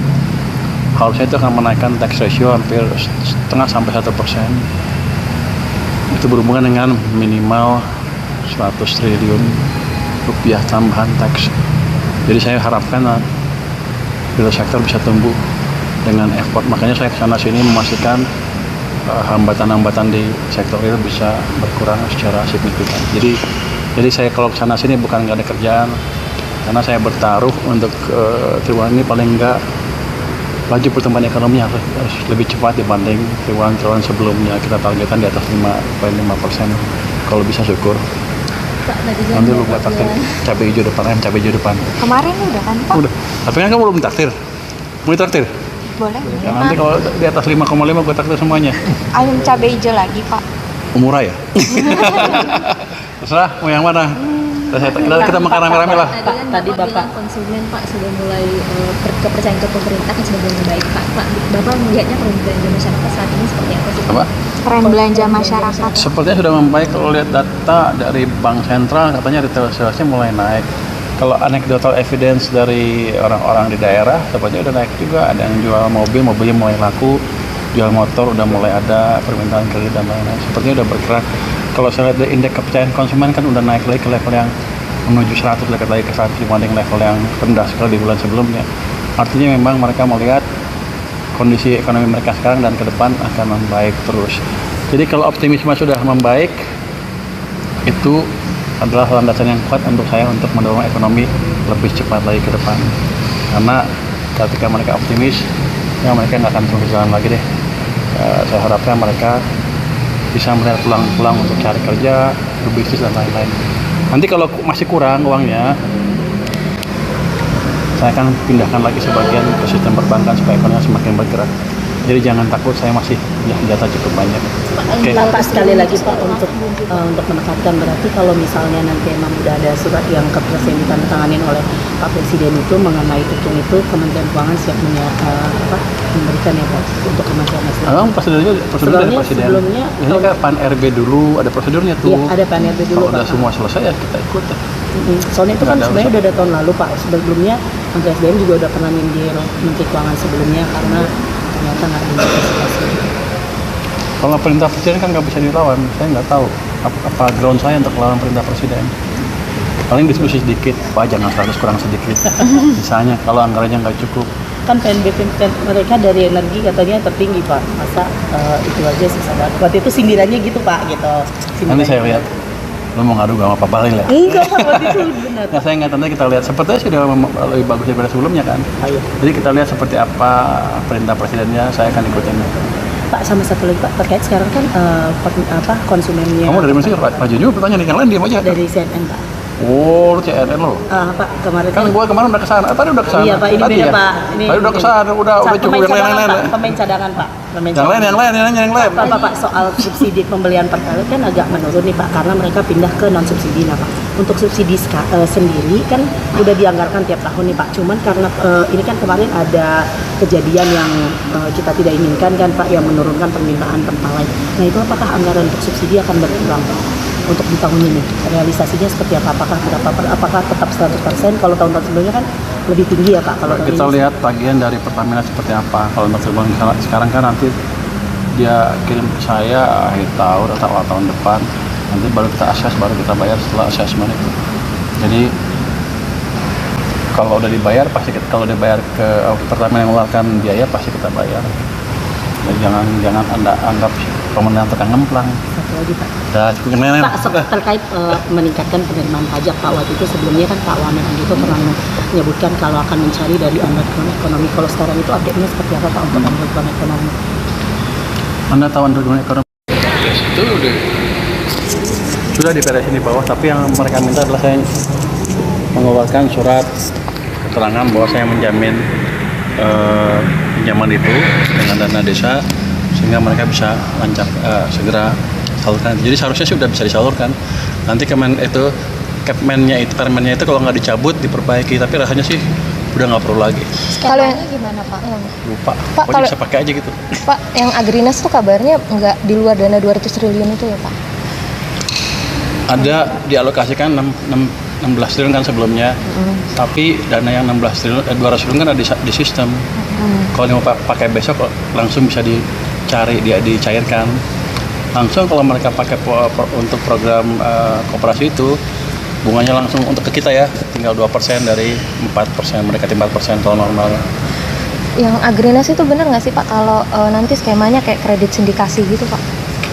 harusnya itu akan menaikkan tax ratio hampir 0,5–1%. Itu berhubungan dengan minimal 100 triliun rupiah tambahan tax. Jadi saya harapkan real sektor bisa tumbuh dengan ekspor. Makanya saya ke sana sini memastikan hambatan-hambatan di sektor real bisa berkurang secara signifikan. Jadi saya kalau ke sana sini bukan nggak ada kerjaan, karena saya bertaruh untuk triwulan ini paling nggak laju pertumbuhan ekonominya harus lebih cepat dibanding triwulan sebelumnya. Kita targetkan di atas 5,5%. Kalau bisa syukur. Pak, netizen Nanti lu Bapak buat takdir bilang, cabai hijau depan, cabai hijau depan. Kemarin udah kan Pak? Udah. Tapi kan kamu belum takdir. Mau ditraktir? Boleh. Ya, nanti kalau di atas 5,5 gue takdir semuanya. Ayam cabai hijau lagi Pak. Murah ya? Terserah mau yang mana. Kita makan rame-rame lah. Tadi Bapak bilang konsumen Pak sudah mulai kepercayaan ke pemerintah kan sudah mulai baik Pak. Bapak melihatnya tren belanja masyarakat saat ini seperti apa sih? Apa? Tren belanja masyarakat. Sepertinya sudah membaik. Kalau lihat data dari Bank Sentral katanya retail salesnya mulai naik. Kalau anecdotal evidence dari orang-orang di daerah sepertinya udah naik juga. Ada yang jual mobil, mobilnya mulai laku. Jual motor udah mulai ada, permintaan kredit dan lain-lain. Sepertinya udah bergerak. Kalau saya lihat dari indeks kepercayaan konsumen kan udah naik lagi ke level yang menuju 100, dekat lagi ke 100 dibanding level yang rendah sekali di bulan sebelumnya. Artinya memang mereka melihat kondisi ekonomi mereka sekarang dan ke depan akan membaik terus. Jadi kalau optimisme sudah membaik, itu adalah landasan yang kuat untuk saya untuk mendorong ekonomi lebih cepat lagi ke depan. Karena ketika mereka optimis, ya mereka nggak akan terus jalan lagi deh. Saya harapkan mereka bisa melihat peluang-peluang untuk cari kerja, berbisnis dan lain-lain. Nanti kalau masih kurang uangnya, saya akan pindahkan lagi sebagian ke sistem perbankan supaya ekonominya semakin bergerak. Jadi jangan takut, saya masih punya senjata cukup banyak. Oke. Pak, sekali lagi Pak untuk menekankan, berarti kalau misalnya nanti emang udah ada surat yang yang ditandatangani oleh Pak Presiden itu mengenai tutung itu, Kementerian Keuangan siap memberikan ya Pak untuk Kementerian SDM. Memang prosedur dari Presiden. Sebelumnya ini kayak Pan RB dulu ada prosedurnya tuh. Iya, ada Pan RB dulu. Kalau udah semua selesai ya kita ikut. Soalnya itu kan Nggak ada sebenarnya udah ada tahun lalu Pak. Sebelumnya Menteri SDM juga udah pernah nyindir Menteri Keuangan sebelumnya karena ternyata nggak ada investigasi. Kalau perintah presiden kan nggak bisa dilawan, saya nggak tahu apa ground saya untuk melawan perintah presiden. Paling diskusi sedikit, Pak jangan 100 kurang sedikit. Misalnya kalau anggarannya nggak cukup. Kan PNBP mereka dari energi katanya tertinggi Pak. Masa itu aja sih sabar. Waktu itu sindirannya gitu Pak gitu. Nanti saya lihat. Lo mau ngadu sama Pak Bahlil ya? Enggak Pak, waktu itu benar. Nah, saya ingat nanti kita lihat. Sepertinya sudah lebih bagus daripada sebelumnya kan. Ayo. Jadi kita lihat seperti apa perintah presidennya, saya akan ikutin. Pak, sama satu lagi Pak, terkait sekarang kan konsumennya. Kamu dari mana sih? Raju juga bertanya nih, yang lain diam aja. Dari CNN Pak. Oh, lu CNN lo. Pak, kemarin Kan gua kemarin udah kesana. Tadi udah kesana. Iya Pak, ini Tadi beda ya? Pak. Ini Tadi udah kesana, udah cukup yang lain-lain. Pemain cadangan Pak. Yang lain. Pak, soal subsidi pembelian pertalite kan agak menurun nih Pak, karena mereka pindah ke non subsidi. Nah Pak, untuk subsidi sendiri kan udah dianggarkan tiap tahun nih Pak. Cuman karena ini kan kemarin ada kejadian yang kita tidak inginkan kan Pak, yang menurunkan permintaan pertalite. Nah itu apakah anggaran untuk subsidi akan berkurang Pak? Untuk di tahun ini realisasinya seperti apa? Apakah tetap 100%? Kalau tahun-tahun sebelumnya kan lebih tinggi ya Pak. Kalau kita lihat bagian dari Pertamina seperti apa. Kalau untuk sekarang kan nanti dia kirim ke saya akhir tahun atau awal tahun depan. Nanti baru kita akses, baru kita bayar setelah asesmen itu. Jadi kalau udah dibayar pasti kalau dibayar ke Pertamina yang mengeluarkan biaya pasti kita bayar. Jadi jangan Anda anggap pemerintah tekan ngemplang. Satu lagi Pak. Pak, terkait meningkatkan penerimaan pajak Pak, waktu itu sebelumnya kan Pak Wamen itu pernah menyebutkan kalau akan mencari dari unbroken ekonomi. Kalau sekarang itu update-nya seperti apa Pak untuk unbroken ekonomi? Anda tahu unbroken ekonomi? Itu sudah diberesin di bawah, tapi yang mereka minta adalah saya mengeluarkan surat keterangan bahwa saya menjamin pinjaman itu dengan dana desa sehingga mereka bisa lancar segera salurkan. Jadi seharusnya sudah bisa disalurkan. Nanti permennya itu kalau nggak dicabut diperbaiki, tapi rasanya sih udah nggak perlu lagi. Kalau yang gimana Pak? Lupa. Pak, Pokoknya bisa pakai aja gitu. Pak, yang Agrinas tuh kabarnya nggak di luar dana 200 triliun itu ya Pak? Ada dialokasikan 16 triliun kan sebelumnya, tapi dana yang 16 triliun, 200 triliun kan ada di sistem. Kalau mau pakai besok langsung bisa dicari, dicairkan. Langsung kalau mereka pakai untuk program koperasi itu bunganya langsung untuk ke kita ya, tinggal 2% dari 4%, mendekati 4% kalau normalnya. Yang agrinasi itu benar nggak sih Pak kalau nanti skemanya kayak kredit sindikasi gitu Pak?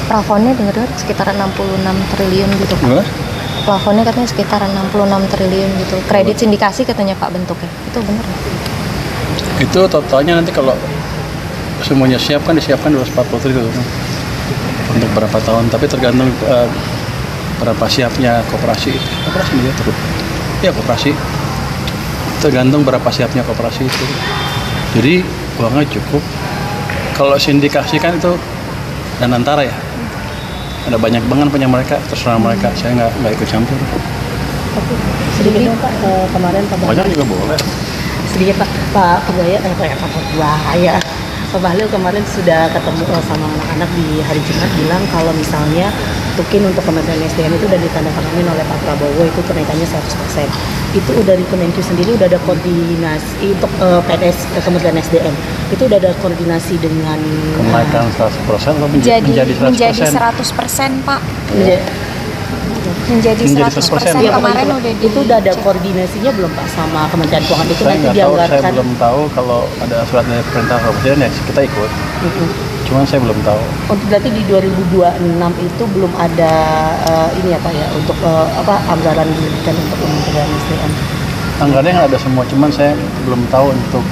Plafonnya dengar-dengar sekitar 66 triliun gitu Pak. Gimana? Plafonnya katanya sekitar 66 triliun gitu. Kredit sindikasi katanya Pak bentuknya. Itu benar nggak? Itu totalnya nanti kalau semuanya siap kan disiapkan 240 triliun untuk berapa tahun, tapi tergantung berapa siapnya koperasi dia terus ya koperasi tergantung berapa siapnya koperasi itu. Jadi uangnya cukup. Kalau sindikasi kan itu dan antara ya, ada banyak banget punya mereka, terserah mereka, saya nggak ikut campur. Sedikit dong Pak, kemarin Pak Banyak juga boleh. sedikit Pak Bahaya Pak Bahlil kemarin sudah ketemu sama anak-anak di hari Jumat bilang kalau misalnya tukin untuk Kementerian SDM itu udah ditandatangani oleh Pak Prabowo itu kenaikannya 100%. Itu udah di Kemenku sendiri udah ada koordinasi untuk PNS Kementerian SDM. Itu udah ada koordinasi dengan Kenaikan 100% atau menjadi 100%? 100% Pak. Menjadi Menjadi 100% Iya, kemarin Pak, udah itu udah ada koordinasinya belum Pak sama Kementerian Keuangan itu Saya nanti nggak tahu, saya dianggarkan. belum tahu kalau ada surat dari perintah presiden ya kita ikut. Cuman saya belum tahu. Untuk berarti di 2026 itu belum ada ini ya Pak ya untuk anggaran diberikan untuk Kementerian SDM. Anggarannya nggak ada semua, cuman saya belum tahu untuk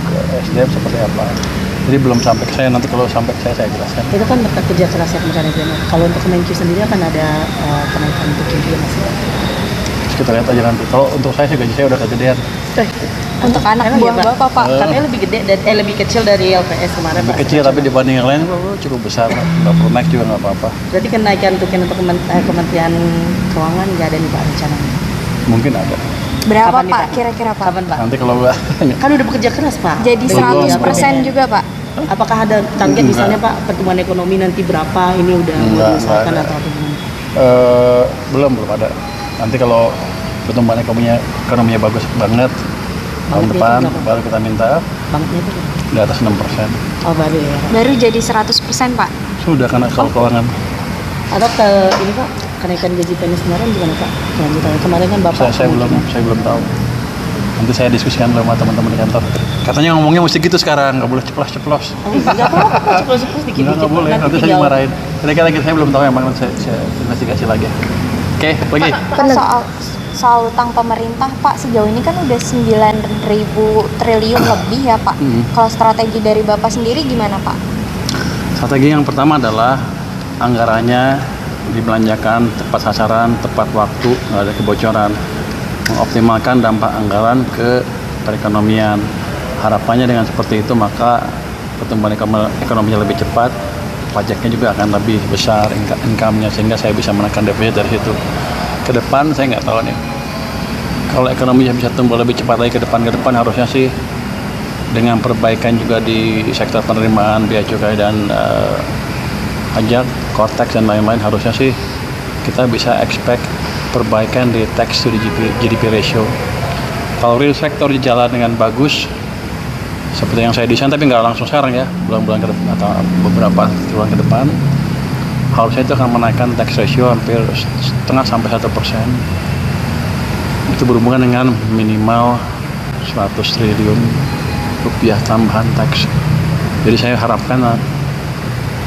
SDM seperti apa. Jadi belum sampai ke saya, nanti kalau sampai ke saya jelaskan. Itu kan berkat kerja kerasnya Kementerian SDM. Kalau untuk Kemenku sendiri akan ada kenaikan untuk juga masih. Terus kita lihat aja nanti. Kalau untuk saya sih gaji saya udah kegedean. Untuk anak Emang buah iya, Pak? Bapak Pak. Katanya lebih gede dan lebih kecil dari LPS kemarin. Lebih Pak. kecil tapi dibanding yang lain cukup besar. Nggak perlu naik juga nggak apa-apa. Berarti kenaikan tukin untuk Kementerian Keuangan nggak ada nih Pak rencananya. Mungkin ada. Berapa Kapan nih, Pak Pak? kira-kira Pak? Kapan Pak? Nanti kalau nggak Kan udah bekerja keras Pak. Jadi Dengan 100% juga Pak. Apakah ada target Enggak. misalnya Pak pertumbuhan ekonomi nanti berapa ini udah Enggak diusahakan ada. atau apa gimana? belum ada. Nanti kalau pertumbuhan ekonominya bagus banget tahun Bangetnya depan itu berapa? baru kita minta Banknya itu di atas 6%. oh baru ya. Baru jadi 100% Pak. Sudah karena kalau keuangan. Atau ke ini Pak kenaikan gaji PNS kemarin gimana Pak? Kelanjutannya kemarin kan Bapak Saya belum tahu. Nanti saya diskusikan sama teman-teman di kantor. Katanya ngomongnya mesti gitu sekarang, nggak boleh ceplos-ceplos. Enggak apa-apa Pak, ceplos-ceplos dikit Nggak boleh, nanti saya dimarahin. Kira-kira saya belum tahu, emang nanti saya investigasi lagi. Oke, lagi. Pak, soal utang pemerintah Pak sejauh ini kan udah 9.000 triliun lebih ya Pak. Kalau strategi dari Bapak sendiri gimana Pak? Strategi yang pertama adalah anggarannya dibelanjakan tepat sasaran, tepat waktu, nggak ada kebocoran. Mengoptimalkan dampak anggaran ke perekonomian. Harapannya dengan seperti itu maka pertumbuhan ekonominya lebih cepat, pajaknya juga akan lebih besar income-nya sehingga saya bisa menekan defisit dari situ. Ke depan saya nggak tahu nih. Kalau ekonominya bisa tumbuh lebih cepat lagi ke depan harusnya sih dengan perbaikan juga di sektor penerimaan bea cukai dan pajak, cortex dan lain-lain harusnya sih kita bisa expect perbaikan di tax to GDP ratio. Kalau real sektor jalan dengan bagus seperti yang saya desain tapi nggak langsung sekarang ya, bulan-bulan ke depan atau beberapa bulan ke depan harusnya itu akan menaikkan tax ratio hampir 0,5–1%. Itu berhubungan dengan minimal 100 triliun rupiah tambahan tax. Jadi saya harapkan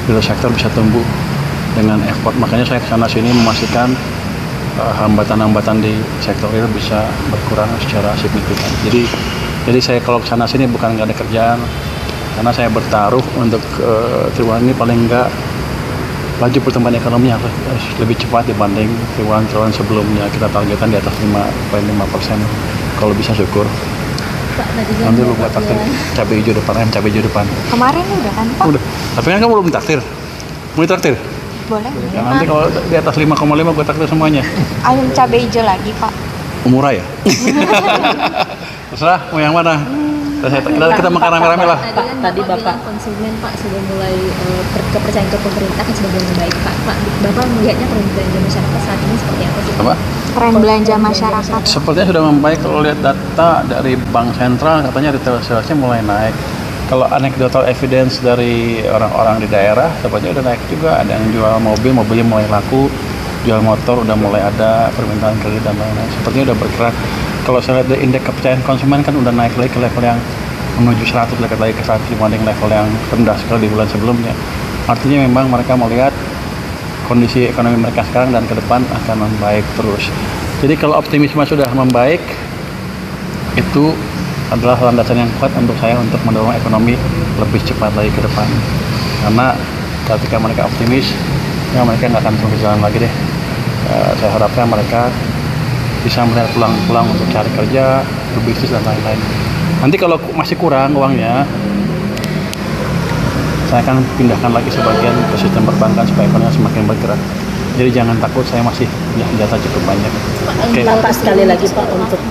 real sektor bisa tumbuh dengan effort, makanya saya kesana sini memastikan hambatan-hambatan di sektor real bisa berkurang secara signifikan. Jadi saya kalau kesana sini bukan nggak ada kerjaan, karena saya bertaruh untuk triwulan ini paling nggak laju pertumbuhan ekonomi harus lebih cepat dibanding triwulan sebelumnya. Kita targetkan di atas 5,5%. Kalau bisa syukur. Pak, tadi kan Nanti lu buat Bapak takdir bilang cabai hijau depan, cabai hijau depan. Kemarin udah kan Pak? Udah. Tapi kan kamu belum takdir. Mau ditraktir? Boleh. Ya, nanti kalau di atas 5,5 gue takdir semuanya. Ayam cabai hijau lagi Pak. Murah ya? Terserah mau yang mana? Kita makan rame-rame lah. Tadi kan Bapak bilang konsumen Pak sudah mulai kepercayaan ke pemerintah kan sudah mulai membaik Pak. Bapak melihatnya tren belanja masyarakat saat ini seperti apa sih? Apa? Tren belanja masyarakat. Sepertinya sudah membaik. Kalau lihat data dari Bank Sentral katanya retail salesnya mulai naik. Kalau anecdotal evidence dari orang-orang di daerah sepertinya udah naik juga. Ada yang jual mobilnya mulai laku. jual motor udah mulai ada permintaan kredit dan lain-lain. Sepertinya udah bergerak. Kalau saya lihat dari indeks kepercayaan konsumen kan udah naik lagi ke level yang menuju 100, lagi ke 100 dibanding level yang rendah sekali di bulan sebelumnya. Artinya memang mereka melihat kondisi ekonomi mereka sekarang dan ke depan akan membaik terus. Jadi kalau optimisme sudah membaik, itu adalah landasan yang kuat untuk saya untuk mendorong ekonomi lebih cepat lagi ke depan. Karena ketika mereka optimis, ya mereka nggak akan terus jalan lagi deh. Saya harapkan mereka bisa melihat peluang-peluang untuk cari kerja, berbisnis dan lain-lain. Nanti kalau masih kurang uangnya, saya akan pindahkan lagi sebagian ke sistem perbankan supaya ekonomi semakin bergerak. Jadi jangan takut, saya masih punya senjata cukup banyak. Oke. Pak, sekali lagi Pak untuk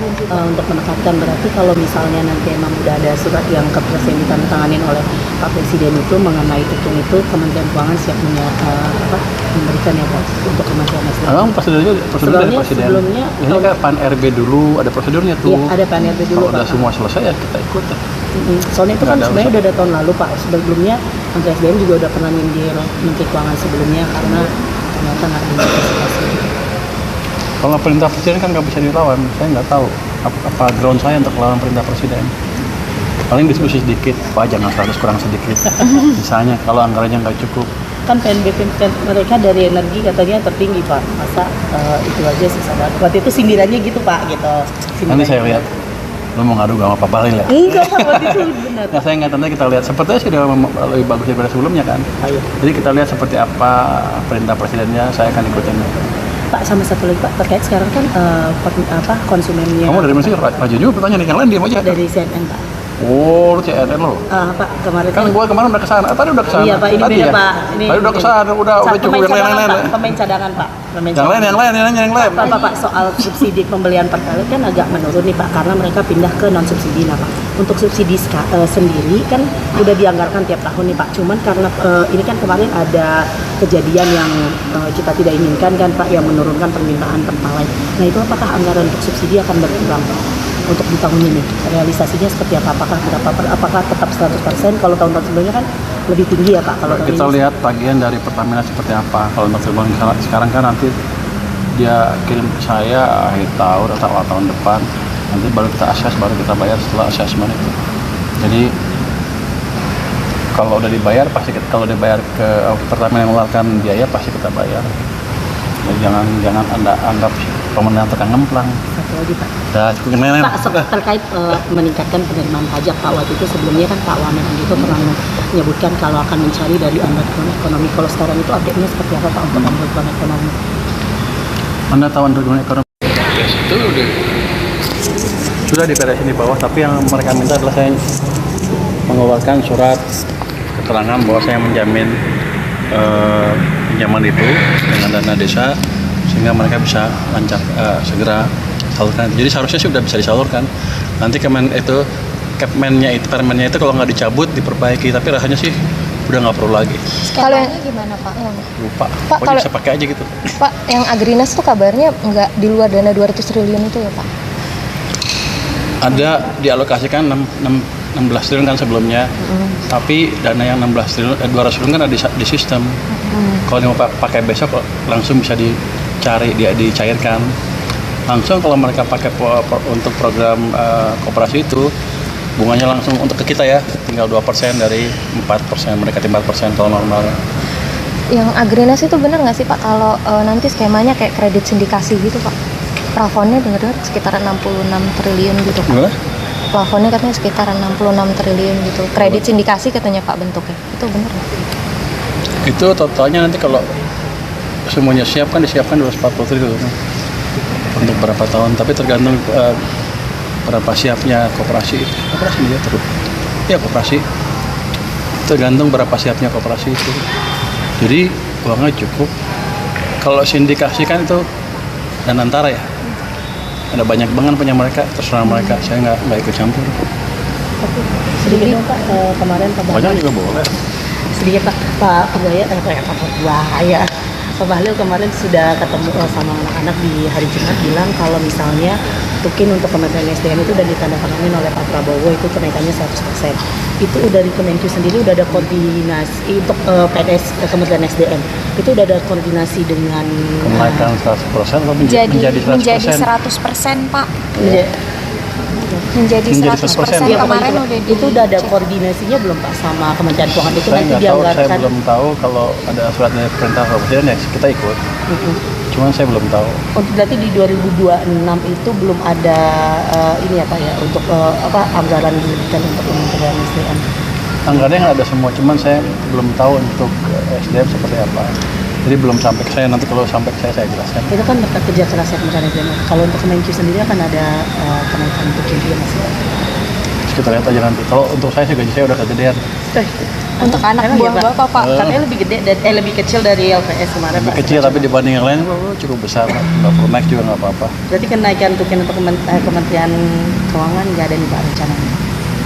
menekankan, berarti kalau misalnya nanti emang udah ada surat yang yang ditandatangani oleh Pak Presiden itu mengenai itu Kementerian Keuangan siap memberikan ya Pak untuk Kementerian SDM. Memang prosedurnya dari Presiden. Sebelumnya Ini kayak PAN RB dulu ada prosedurnya tuh. Iya, ada PAN RB dulu. Kalau udah semua selesai ya kita ikut. Soalnya itu kan Nggak ada sebenarnya udah ada tahun lalu Pak. Sebelumnya Menteri SDM juga udah pernah nyindir Menteri Keuangan sebelumnya karena ternyata nggak diantisipasi. Kalau perintah presiden kan nggak bisa dilawan. Saya nggak tahu apa ground saya untuk melawan perintah presiden. Paling diskusi sedikit, Pak jangan 100 kurang sedikit. Misalnya kalau anggarannya nggak cukup. Kan PNBP mereka dari energi katanya tertinggi Pak. Masa itu aja sih sadar. Waktu itu sindirannya gitu Pak gitu. Nanti saya lihat. Lo mau ngadu sama Pak Bahlil ya? Enggak Pak, waktu itu benar. Nah, saya ingat nanti kita lihat. Sepertinya sih udah lebih bagus daripada sebelumnya kan. Ayo. Jadi kita lihat seperti apa perintah presidennya, saya akan ikutin. Pak, sama satu lagi Pak, terkait sekarang kan konsumennya. Kamu dari mana sih? Raju juga pertanyaan yang lain diam aja. Dari CNN Pak. Oh, lu CNN lo. Pak, kemarin Kan gua kemarin udah kesana. Tadi udah kesana. Iya Pak, ini tadi beda ya? Pak. Ini Tadi udah kesana, udah cukup yang lain-lain. Pemain cadangan Pak. Yang lain. Pak, soal subsidi pembelian pertalite kan agak menurun nih Pak, karena mereka pindah ke non subsidi. Nah Pak, untuk subsidi sendiri kan udah dianggarkan tiap tahun nih Pak. Cuman karena ini kan kemarin ada kejadian yang kita tidak inginkan kan Pak, yang menurunkan permintaan pertalite. Nah itu apakah anggaran untuk subsidi akan berkurang untuk di tahun ini? Realisasinya seperti apa? Apakah tetap 100%? Kalau tahun-tahun sebelumnya kan lebih tinggi ya Pak. Kalau kita lihat tagihan dari Pertamina seperti apa. Kalau untuk sekarang kan nanti dia kirim ke saya akhir tahun atau awal tahun depan. Nanti baru kita akses, baru kita bayar setelah asesmen itu. Jadi kalau udah dibayar pasti kalau dibayar ke Pertamina yang mengeluarkan biaya pasti kita bayar. Jadi jangan Anda anggap pemerintah tukang ngemplang. satu lagi Pak. Pak, Terkait meningkatkan penerimaan pajak Pak, waktu itu sebelumnya kan Pak Wamen itu pernah menyebutkan kalau akan mencari dari underground ekonomi. Kalau sekarang itu update-nya seperti apa Pak untuk underground ekonomi? Anda tahu underground ekonomi? Yes, itu sudah diberesin di bawah, tapi yang mereka minta adalah saya mengeluarkan surat keterangan bahwa saya menjamin pinjaman itu dengan dana desa sehingga mereka bisa lancar segera salurkan. Jadi seharusnya sih udah bisa disalurkan. Nanti permennya itu kalau nggak dicabut diperbaiki, tapi rasanya sih udah nggak perlu lagi. Kalau yang gimana Pak? Lupa. Pak, Pokoknya bisa pakai aja gitu. Pak, yang Agrinas tuh kabarnya nggak di luar dana 200 triliun itu ya Pak? Ada dialokasikan 16 triliun kan sebelumnya, tapi dana yang 200 triliun kan ada di sistem. Kalau mau pakai besok langsung bisa dicari, dicairkan langsung. Kalau mereka pakai untuk program koperasi itu bunganya langsung untuk ke kita ya, tinggal 2% dari 4%, mereka 4% kalau normal. Yang Agrinas itu benar nggak sih Pak kalau nanti skemanya kayak kredit sindikasi gitu Pak? Plafonnya dengar-dengar sekitar 66 triliun gitu Pak. Gimana? Plafonnya katanya sekitar 66 triliun gitu. Kredit sindikasi katanya Pak bentuknya. Itu benar nggak? Itu totalnya nanti kalau semuanya disiapkan 240 triliun untuk berapa tahun, tapi tergantung berapa siapnya koperasi dia terus. Ya koperasi tergantung berapa siapnya koperasi itu. Jadi uangnya cukup. Kalau sindikasi kan itu dan antara ya. Ada banyak banget punya mereka, terserah mereka. Saya nggak ikut campur. Sedikit dong Pak, kemarin Pak Banyak juga boleh. sedikit Pak Pegaya Pak Bahlil kemarin sudah ketemu sama anak-anak di hari Jumat bilang kalau misalnya tukin untuk Kementerian SDM itu udah ditandatangani oleh Pak Prabowo itu kenaikannya 100%. Itu udah di Kemenkyu sendiri udah ada koordinasi untuk PNS Kementerian SDM. Itu udah ada koordinasi dengan Kenaikan 100% atau menjadi 100% Pak. Iya. Menjadi 100% Iya, kemarin pokoknya udah itu udah ada koordinasinya belum Pak sama Kementerian Keuangan itu Saya nanti nggak tahu, saya dianggarkan. belum tahu kalau ada surat dari perintah Bapak Presiden ya kita ikut. Cuman saya belum tahu. Untuk berarti di 2026 itu belum ada ini ya Pak ya untuk anggaran diberikan untuk Kementerian SDM. Anggarannya ada semua, cuman saya belum tahu untuk SDM seperti apa. Jadi belum sampai ke saya, nanti kalau sampai ke saya jelaskan. Itu kan berkat kerja keras ya Kementerian SDM. Kalau untuk Kemenkyu sendiri akan ada kenaikan untuk juga masih. Terus kita lihat aja nanti. Kalau untuk saya sih gaji saya udah kegedean. Untuk anak Emang buah ya, Pak? Bapak, Pak. Katanya lebih gede dan lebih kecil dari LPS kemarin Lebih Pak. kecil tapi dibanding yang lain cukup besar. Nggak perlu naik juga nggak apa-apa. Berarti kenaikan tukin untuk Kementerian Keuangan nggak ada nih Pak rencananya.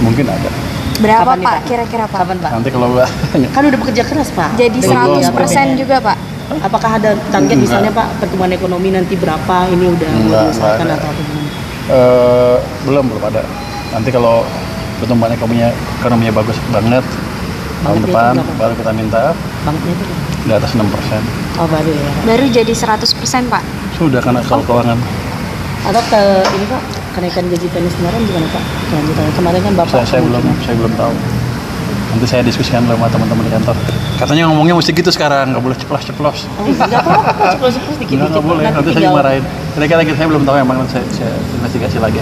Mungkin ada. Berapa Kapan nih, Pak Pak? kira-kira Pak? Kapan Pak? Nanti kalau nggak Kan udah bekerja keras Pak. Jadi Dengan 100% APBN. juga Pak? Apakah ada target Enggak. misalnya Pak pertumbuhan ekonomi nanti berapa ini udah Enggak diusahakan ada. atau apa gimana? belum ada. Nanti kalau pertumbuhan ekonominya bagus banget tahun Bangetnya itu depan berapa? baru kita minta Banknya itu di atas 6%. oh baru ya. Baru jadi 100% Pak? Sudah karena kalau keuangan. Atau ke ini Pak kenaikan gaji PNS kemarin gimana Pak? Kelanjutannya kemarin kan Bapak Saya belum tahu. Nanti saya diskusikan sama teman-teman di kantor. Katanya ngomongnya mesti gitu sekarang, nggak boleh ceplos-ceplos. Enggak apa-apa Pak, ceplos-ceplos dikit-dikit. Nggak boleh, nanti saya tinggal- dimarahin. Kira-kira saya belum tahu emang nanti saya investigasi lagi.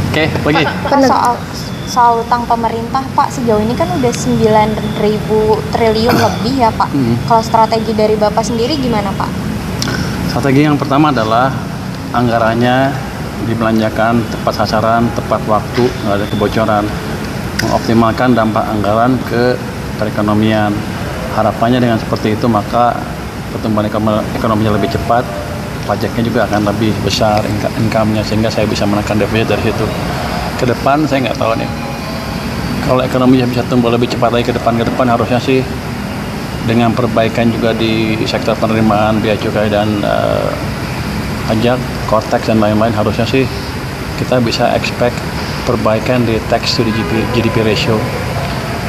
Oke, lagi. Pak, soal utang pemerintah Pak, sejauh ini kan udah 9.000 triliun lebih ya Pak. Kalau strategi dari Bapak sendiri gimana Pak? Strategi yang pertama adalah anggarannya dibelanjakan tepat sasaran, tepat waktu, nggak ada kebocoran. Mengoptimalkan dampak anggaran ke perekonomian. Harapannya dengan seperti itu maka pertumbuhan ekonominya lebih cepat, pajaknya juga akan lebih besar income-nya sehingga saya bisa menekan defisit dari situ. Ke depan saya nggak tahu nih. Kalau ekonominya bisa tumbuh lebih cepat lagi ke depan harusnya sih dengan perbaikan juga di sektor penerimaan biaya cukai dan pajak, cortex dan lain-lain harusnya sih kita bisa expect perbaikan di tax to GDP ratio.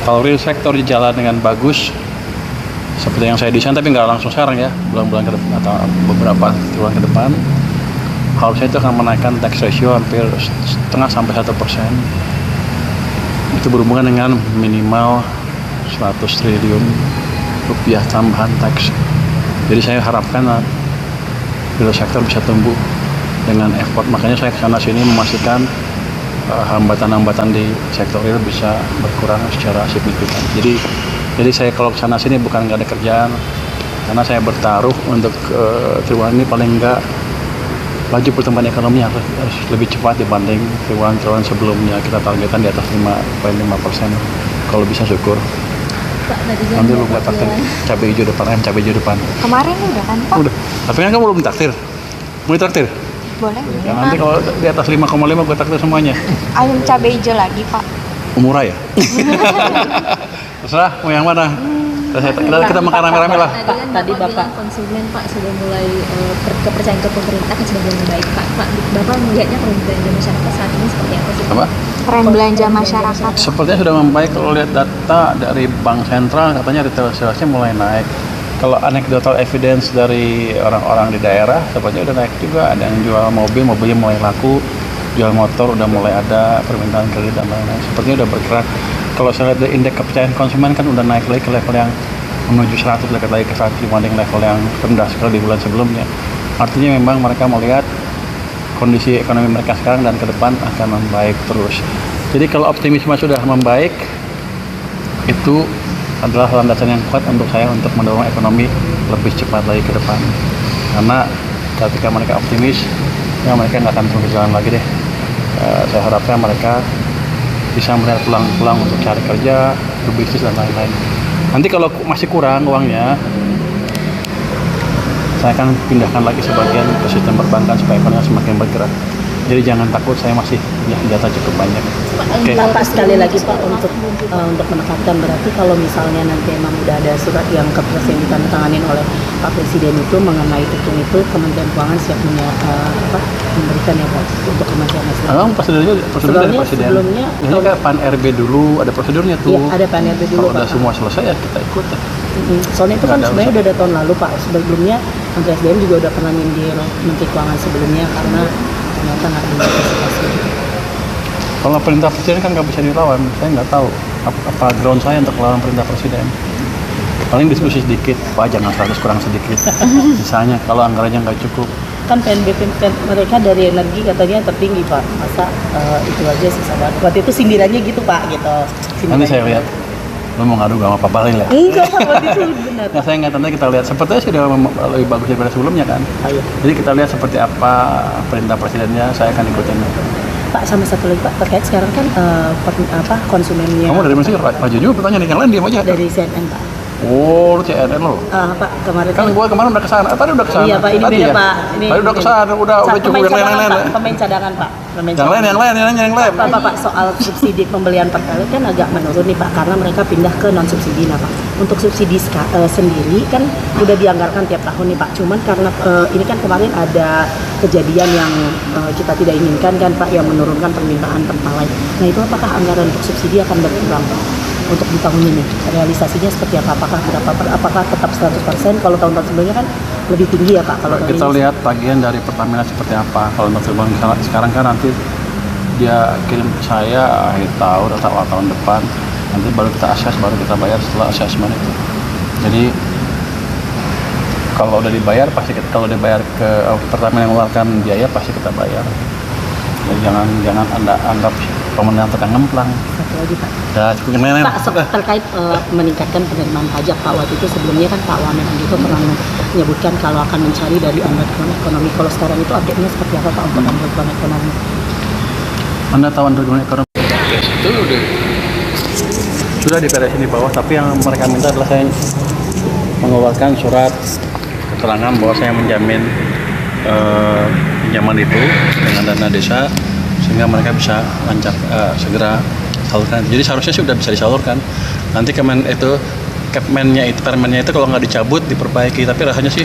Kalau real sector di jalan dengan bagus seperti yang saya desain tapi nggak langsung sekarang ya, bulan-bulan ke depan atau beberapa bulan ke depan harusnya itu akan menaikkan tax ratio hampir setengah sampai 1%. Itu berhubungan dengan minimal 100 triliun rupiah tambahan tax. Jadi saya harapkan real sector bisa tumbuh dengan effort. Makanya saya kesana sini memastikan hambatan-hambatan di sektor real bisa berkurang secara signifikan. Jadi saya kalau kesana sini bukan nggak ada kerjaan, karena saya bertaruh untuk triwulan ini paling nggak laju pertumbuhan ekonomi harus lebih cepat dibanding triwulan sebelumnya. Kita targetkan di atas 5,5%. Kalau bisa syukur. Pak, tadi kan Nanti lu Bapak taktir bilang cabai hijau depan, ayam cabai hijau depan. Kemarin udah kan Pak? Udah. Tapi kan kamu belum taktir. Mau ditraktir? Boleh? Ya, nanti kalau di atas 5,5 gue takdir semuanya. Ayam cabai hijau lagi Pak? Murah ya? Terserah mau yang mana? Kita makan rame-rame lah. Tadi Bapak. kan Bapak bilang konsumen Pak sudah mulai kepercayaan ke pemerintah kan sudah mulai membaik Pak. Bapak melihatnya tren belanja masyarakat saat ini seperti apa sih? Apa? Tren belanja masyarakat. Sepertinya sudah membaik. Kalau lihat data dari Bank Sentral katanya retail salesnya mulai naik. Kalau anecdotal evidence dari orang-orang di daerah sepertinya udah naik juga. Ada yang jual mobilnya mulai laku, jual motor udah mulai ada, permintaan kredit dan lain-lain. Sepertinya udah bergerak. Kalau saya lihat dari indeks kepercayaan konsumen kan udah naik lagi ke level yang menuju 100, dekat lagi ke 100 dibanding level yang rendah sekali di bulan sebelumnya. Artinya memang mereka melihat kondisi ekonomi mereka sekarang dan ke depan akan membaik terus. Jadi kalau optimisme sudah membaik, itu adalah landasan yang kuat untuk saya untuk mendorong ekonomi lebih cepat lagi ke depan. Karena ketika mereka optimis, ya mereka nggak akan turun ke jalan lagi deh. Saya harapkan mereka bisa melihat peluang-peluang untuk cari kerja, berbisnis dan lain-lain. Nanti kalau masih kurang uangnya, saya akan pindahkan lagi sebagian ke sistem perbankan supaya ekonominya semakin bergerak. Jadi jangan takut, saya masih punya senjata cukup banyak. Oke. Pak, sekali lagi Pak untuk menekankan, berarti kalau misalnya nanti emang udah ada surat yang yang ditandatanganin oleh Pak Presiden itu mengenai itu Kementerian Keuangan siap memberikan ya Pak untuk Kementerian SDM. Memang prosedur dari Presiden. Sebelumnya Ini kan Pan RB dulu ada prosedurnya tuh. Iya, ada Pan RB dulu Kalau udah Pak. semua selesai ya kita ikut. Soalnya itu Nggak kan ada sebenarnya urusan. udah ada tahun lalu Pak. Sebelumnya Menteri SDM juga udah pernah nyindir Menteri Keuangan sebelumnya karena ternyata nggak diantisipasi. Kalau perintah Presiden kan nggak bisa dilawan. Saya nggak tahu apa ground saya untuk melawan perintah Presiden. Paling diskusi sedikit, Pak jangan 100 kurang sedikit. Misalnya kalau anggarannya nggak cukup. Kan PNBP mereka dari energi katanya tertinggi Pak. Masa itu aja sisa banget. Waktu itu sindirannya gitu Pak gitu. Nanti saya lihat. Lo mau ngadu sama Pak Balil ya? Enggak Pak, waktu itu benar. Nah saya ingat, nanti kita lihat. Sepertinya sudah lebih bagus daripada sebelumnya kan. Ayo. Jadi kita lihat seperti apa perintah Presidennya, saya akan ikutin. Pak, sama satu lagi Pak, terkait sekarang kan konsumennya Kamu dari mana sih? Raju juga pertanyaan, yang lain diam aja. dari CNN Pak. Oh, lu CNN lo. Pak, kemarin Kan gua kemarin udah kesana. Tadi udah kesana. Iya Pak, ini Tadi beda ya? Pak. Ini Tadi udah kesana, udah cukup pemain yang cadangan lain-lain. Pak, pemain cadangan Pak. Yang lain. Pak, soal subsidi pembelian pertalite kan agak menurun nih Pak, karena mereka pindah ke non subsidi nah Pak. Untuk subsidi sendiri kan udah dianggarkan tiap tahun nih Pak. Cuman karena ini kan kemarin ada kejadian yang kita tidak inginkan kan Pak, yang menurunkan permintaan pertalite. Nah itu apakah anggaran untuk subsidi akan berkurang Pak? Untuk di tahun ini realisasinya seperti apa? Apakah tetap 100%? Kalau tahun-tahun sebelumnya kan lebih tinggi ya Pak. Kalau Kita tahun ini lihat tagihan dari Pertamina seperti apa. Kalau untuk sekarang kan nanti dia kirim ke saya akhir tahun atau awal tahun depan. Nanti baru kita akses, baru kita bayar setelah asesmen itu. Jadi kalau udah dibayar pasti kalau dibayar ke Pertamina yang mengeluarkan biaya pasti kita bayar. Jadi jangan Anda anggap pemenang tekan ngemplang. satu lagi Pak. Udah cukup nenek. Pak, terkait meningkatkan penerimaan pajak Pak, waktu itu sebelumnya kan Pak Wamen itu pernah menyebutkan kalau akan mencari dari underground ekonomi. Kalau sekarang itu update-nya seperti apa Pak untuk underground ekonomi? Anda tahu underground ekonomi? Itu sudah diberesin di bawah, tapi yang mereka minta adalah saya mengeluarkan surat keterangan bahwa saya menjamin pinjaman itu dengan dana desa sehingga mereka bisa lancar segera salurkan. Jadi seharusnya sih udah bisa disalurkan. Nanti permennya itu kalau nggak dicabut diperbaiki, tapi rasanya sih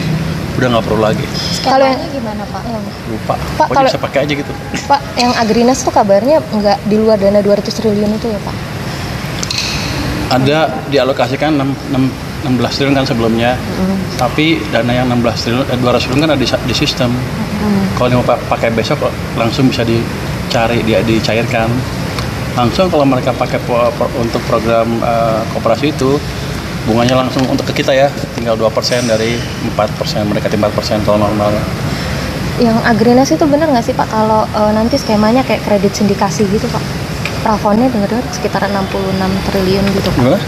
udah nggak perlu lagi. Kalau yang Skemanya gimana Pak? Lupa. Pak, Pokoknya bisa pakai aja gitu. Pak, yang Agrinas tuh kabarnya nggak di luar dana 200 triliun itu ya Pak? Ada dialokasikan 16 triliun kan sebelumnya, tapi dana yang 16 triliun, 200 triliun kan ada di sistem. Kalau mau pakai besok langsung bisa dicari, dicairkan. Langsung kalau mereka pakai untuk program koperasi itu, bunganya langsung untuk ke kita ya, tinggal 2% dari 4%, mereka 4% kalau normalnya. Yang Agrinas itu benar nggak sih Pak kalau nanti skemanya kayak kredit sindikasi gitu Pak? Plafonnya dengar-dengar sekitar 66 triliun gitu Pak. Gimana?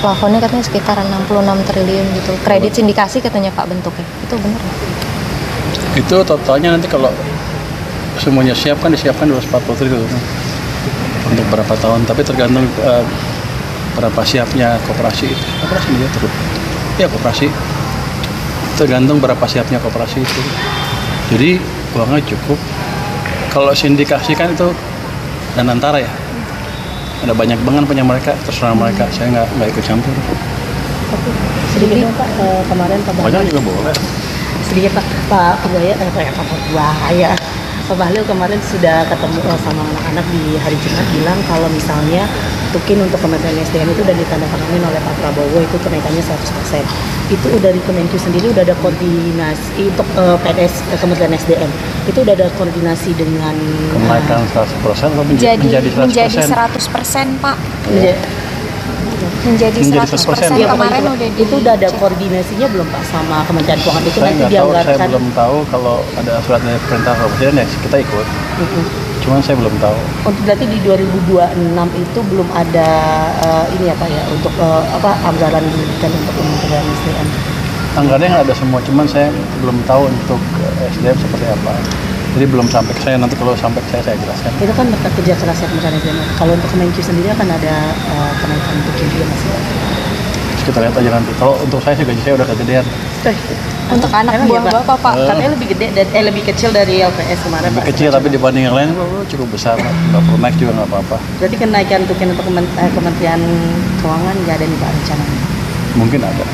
Plafonnya katanya sekitar 66 triliun gitu. Kredit sindikasi katanya Pak bentuknya. Itu benar nggak? Itu totalnya nanti kalau semuanya siap kan disiapkan 240 triliun untuk berapa tahun, tapi tergantung berapa siapnya koperasi dia terus. Ya koperasi tergantung berapa siapnya koperasi itu. Jadi uangnya cukup. Kalau sindikasi kan itu dan antara ya. Ada banyak banget punya mereka, terserah mereka. Saya nggak ikut campur. Sedikit dong Pak, kemarin Pak Banyak Bahlil juga boleh. sedikit Pak Bahlil kemarin sudah ketemu sama anak-anak di hari Jumat, bilang kalau misalnya tukin untuk Kementerian SDM itu udah ditandatangani oleh Pak Prabowo, itu kenaikannya 100%. Itu dari Kemenkyu sendiri udah ada koordinasi untuk PNS Kementerian SDM. Itu udah ada koordinasi dengan Kenaikan 100% atau menjadi 100% Pak. Menjadi Menjadi 100%. 100% Iya, kemarin Pak, udah itu udah ada koordinasinya belum Pak sama Kementerian Keuangan itu Saya nanti nggak tahu, saya dianggarkan. belum tahu kalau ada surat dari perintah Presiden ya kita ikut. Cuman saya belum tahu. Untuk berarti di 2026 itu belum ada ini ya Pak ya untuk anggaran diberikan untuk Kementerian SDM. Anggarannya nggak ada semua, cuman saya belum tahu untuk SDM seperti apa. Jadi belum sampai ke saya, nanti kalau sampai ke saya jelaskan. Itu kan berkat kerja keras ya Kementerian SDM. Kalau untuk Kemenkyu sendiri akan ada kenaikan untuk juga masih. Kita lihat aja nanti. Kalau untuk saya sih gaji saya udah kegedean. Oke. untuk anak Emang buah ya, Pak? bapak pak. Katanya lebih gede dan lebih kecil dari LPS kemarin Lebih Pak. kecil tapi dibanding yang lain cukup besar. Nggak perlu naik juga nggak apa-apa. Berarti kenaikan tukin untuk Kementerian Keuangan nggak ada nih Pak rencananya? Mungkin ada.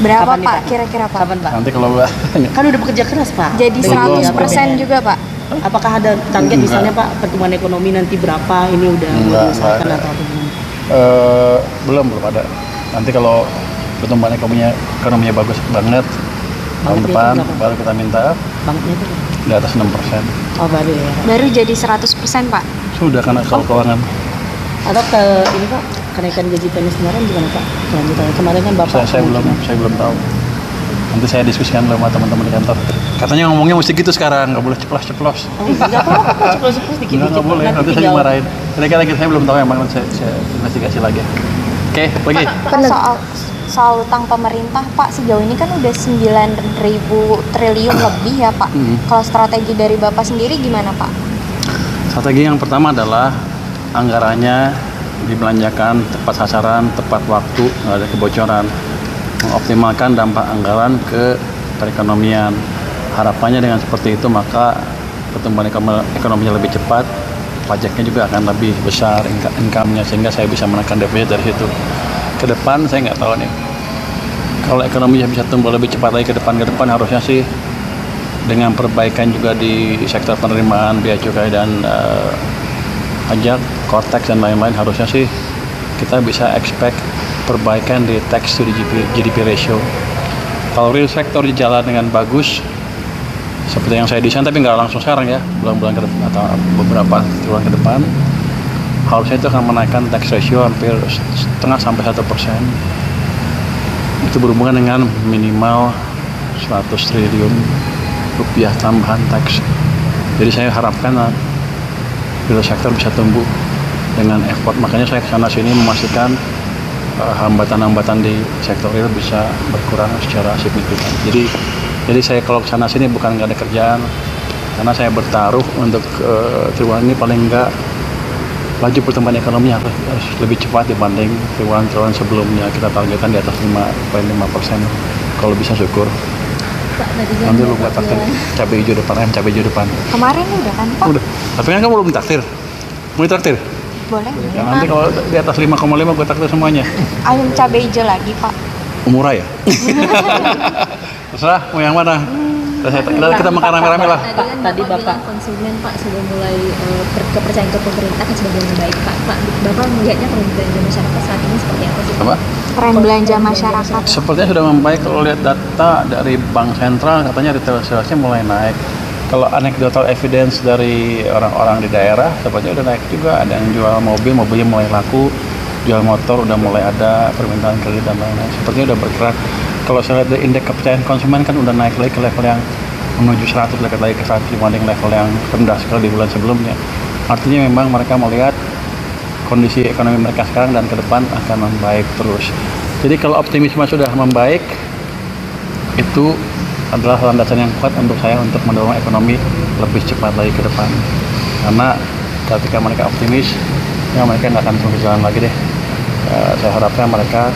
Berapa Kapan nih, pak Pak? kira-kira pak? Kapan Pak? Nanti kalau nggak Kan udah bekerja keras Pak. Jadi Dengan 100% APBN. juga pak? Apakah ada target Enggak. misalnya Pak pertumbuhan ekonomi nanti berapa ini udah Enggak diusahakan ada. atau apa gimana? belum ada. Nanti kalau pertumbuhan ekonominya bagus banget tahun Bangetnya depan itu berapa? baru kita minta Banknya itu? di atas 6%. Oh baru ya. Baru jadi 100% pak? Sudah karena kalau keuangan. Atau ke ini Pak kenaikan gaji PNS kemarin gimana Pak? Kelanjutannya kemarin kan Bapak Saya belum tahu. Nanti saya diskusikan sama teman-teman di kantor. Katanya ngomongnya mesti gitu sekarang, nggak boleh ceplos-ceplos. Oh, nggak apa-apa Pak, ceplos-ceplos dikit-dikit Nggak boleh, nanti saya tinggal- dimarahin. Kira-kira saya belum tahu yang mana, saya investigasi lagi. Oke, lagi. Pak, soal utang pemerintah Pak, sejauh ini kan udah 9.000 triliun lebih ya Pak. Kalau strategi dari Bapak sendiri gimana Pak? Strategi yang pertama adalah anggarannya dibelanjakan tepat sasaran, tepat waktu, nggak ada kebocoran. Mengoptimalkan dampak anggaran ke perekonomian. Harapannya dengan seperti itu maka pertumbuhan ekonominya lebih cepat, pajaknya juga akan lebih besar income-nya sehingga saya bisa menekan defisit dari situ. Ke depan saya nggak tahu nih. Kalau ekonominya bisa tumbuh lebih cepat lagi ke depan harusnya sih dengan perbaikan juga di sektor penerimaan biaya cukai dan pajak, kortex dan lain-lain harusnya sih kita bisa expect perbaikan di tax to GDP ratio. Kalau real sector jalan dengan bagus seperti yang saya desain tapi nggak langsung sekarang ya, bulan-bulan ke depan atau beberapa bulan ke depan harusnya itu akan menaikkan tax ratio hampir setengah sampai 1%. Itu berhubungan dengan minimal 100 triliun rupiah tambahan tax. Jadi saya harapkan real sector bisa tumbuh dengan effort. Makanya saya kesana sini memastikan hambatan-hambatan di sektor real bisa berkurang secara signifikan. Jadi saya kalau kesana sini bukan nggak ada kerjaan, karena saya bertaruh untuk triwulan ini paling nggak laju pertumbuhan ekonomi harus lebih cepat dibanding triwulan sebelumnya. Kita targetkan di atas 5,5%. Kalau bisa syukur. Pak, netizen Nanti lu Bapak buat takdir bilang, cabai hijau depan, cabai hijau depan. Kemarin udah kan Pak? Udah. Tapi kan kamu belum takdir. Mau ditraktir? Boleh? Ya, nanti kalau di atas 5,5 gue takdir semuanya. Ayam cabai hijau lagi Pak? Murah ya? Terserah mau yang mana. Kita makan rame-rame lah. Tadi Bapak bilang konsumen Pak sudah mulai kepercayaan ke pemerintah kan sudah mulai membaik Pak. Bapak melihatnya tren belanja masyarakat saat ini seperti apa sih? Apa? Tren belanja masyarakat. Sepertinya sudah membaik. Kalau lihat data dari Bank Sentral katanya retail salesnya mulai naik. Kalau anecdotal evidence dari orang-orang di daerah sepertinya udah naik juga. Ada yang jual mobilnya mulai laku, jual motor udah mulai ada, permintaan kredit dan lain-lain. Sepertinya udah bergerak. Kalau saya lihat dari indeks kepercayaan konsumen kan udah naik lagi ke level yang menuju 100, dekat lagi ke 100 dibanding level yang rendah sekali di bulan sebelumnya. Artinya memang mereka melihat kondisi ekonomi mereka sekarang dan ke depan akan membaik terus. Jadi kalau optimisme sudah membaik, itu adalah landasan yang kuat untuk saya untuk mendorong ekonomi lebih cepat lagi ke depan. Karena ketika mereka optimis, ya mereka nggak akan terus jalan lagi deh. Saya harapkan mereka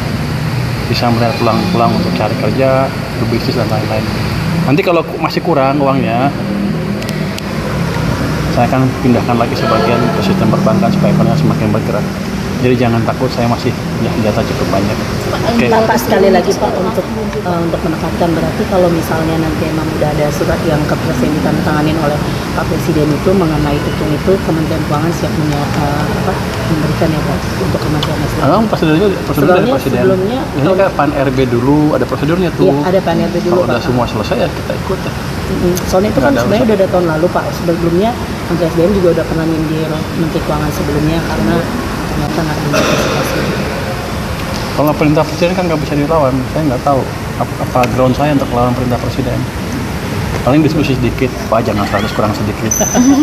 bisa melihat peluang untuk cari kerja, berbisnis dan lain-lain. Nanti kalau masih kurang uangnya, saya akan pindahkan lagi sebagian ke sistem perbankan supaya ekonomi semakin bergerak. Jadi jangan takut, saya masih punya senjata cukup banyak. Oke. Bapak sekali lagi Pak untuk menekankan berarti kalau misalnya nanti emang udah ada surat yang ke Presiden ditandatanganin oleh Pak Presiden itu mengenai itu Kementerian Keuangan siap memberikan ya Pak untuk Kementerian SDM. Emang prosedurnya dari Presiden. Sebelumnya Ini kan Pan RB dulu, ada prosedurnya tuh. Iya, ada Pan RB dulu Kalau udah Pak. semua selesai ya kita ikut. Soalnya itu kan Nggak ada sebenarnya udah ada tahun lalu Pak. Sebelumnya Menteri SDM juga udah pernah nyindir Menteri Keuangan sebelumnya karena ternyata nggak ada antisipasi. Kalau perintah presiden kan nggak bisa dilawan. Saya nggak tahu apa ground saya untuk lawan perintah presiden. Paling diskusi sedikit, Pak jangan 100 kurang sedikit.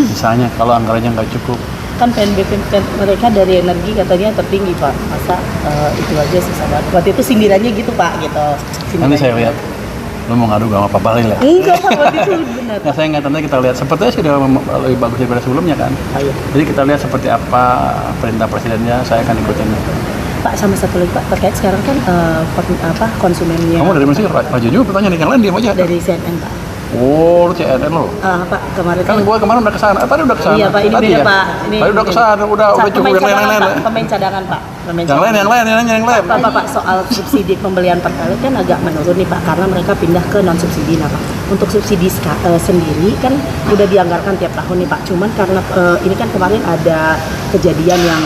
Misalnya kalau anggarannya nggak cukup. Kan PNBP mereka dari energi katanya tertinggi Pak. Masa itu aja sisa banget. Waktu itu sindirannya gitu Pak gitu. Nanti saya lihat. Lu mau ngadu sama Pak Balil ya? Enggak Pak, waktu itu benar. Nah, saya nggak, nanti kita lihat. Sepertinya sudah lebih bagus daripada sebelumnya kan. Ayo. Jadi kita lihat seperti apa perintah presidennya, saya akan ikutin. Pak, sama satu lagi Pak, terkait sekarang kan konsumennya Kamu dari mana sih? Rajin juga pertanyaan yang lain diam aja. dari CNN Pak. Oh, lu CNN lo. Pak, kemarin Kan gua kemarin udah kesana. Tadi udah kesana. Iya Pak, ini Tadi beda ya? Pak. Ini Tadi udah kesana, udah cukup pemain yang cadangan, lain-lain. Pak. Pemain cadangan Pak. Yang lain. Pak, soal subsidi pembelian pertalite kan agak menurun nih Pak, karena mereka pindah ke non subsidi. Nah Pak, untuk subsidi sendiri kan udah dianggarkan tiap tahun nih Pak. Cuman karena ini kan kemarin ada kejadian yang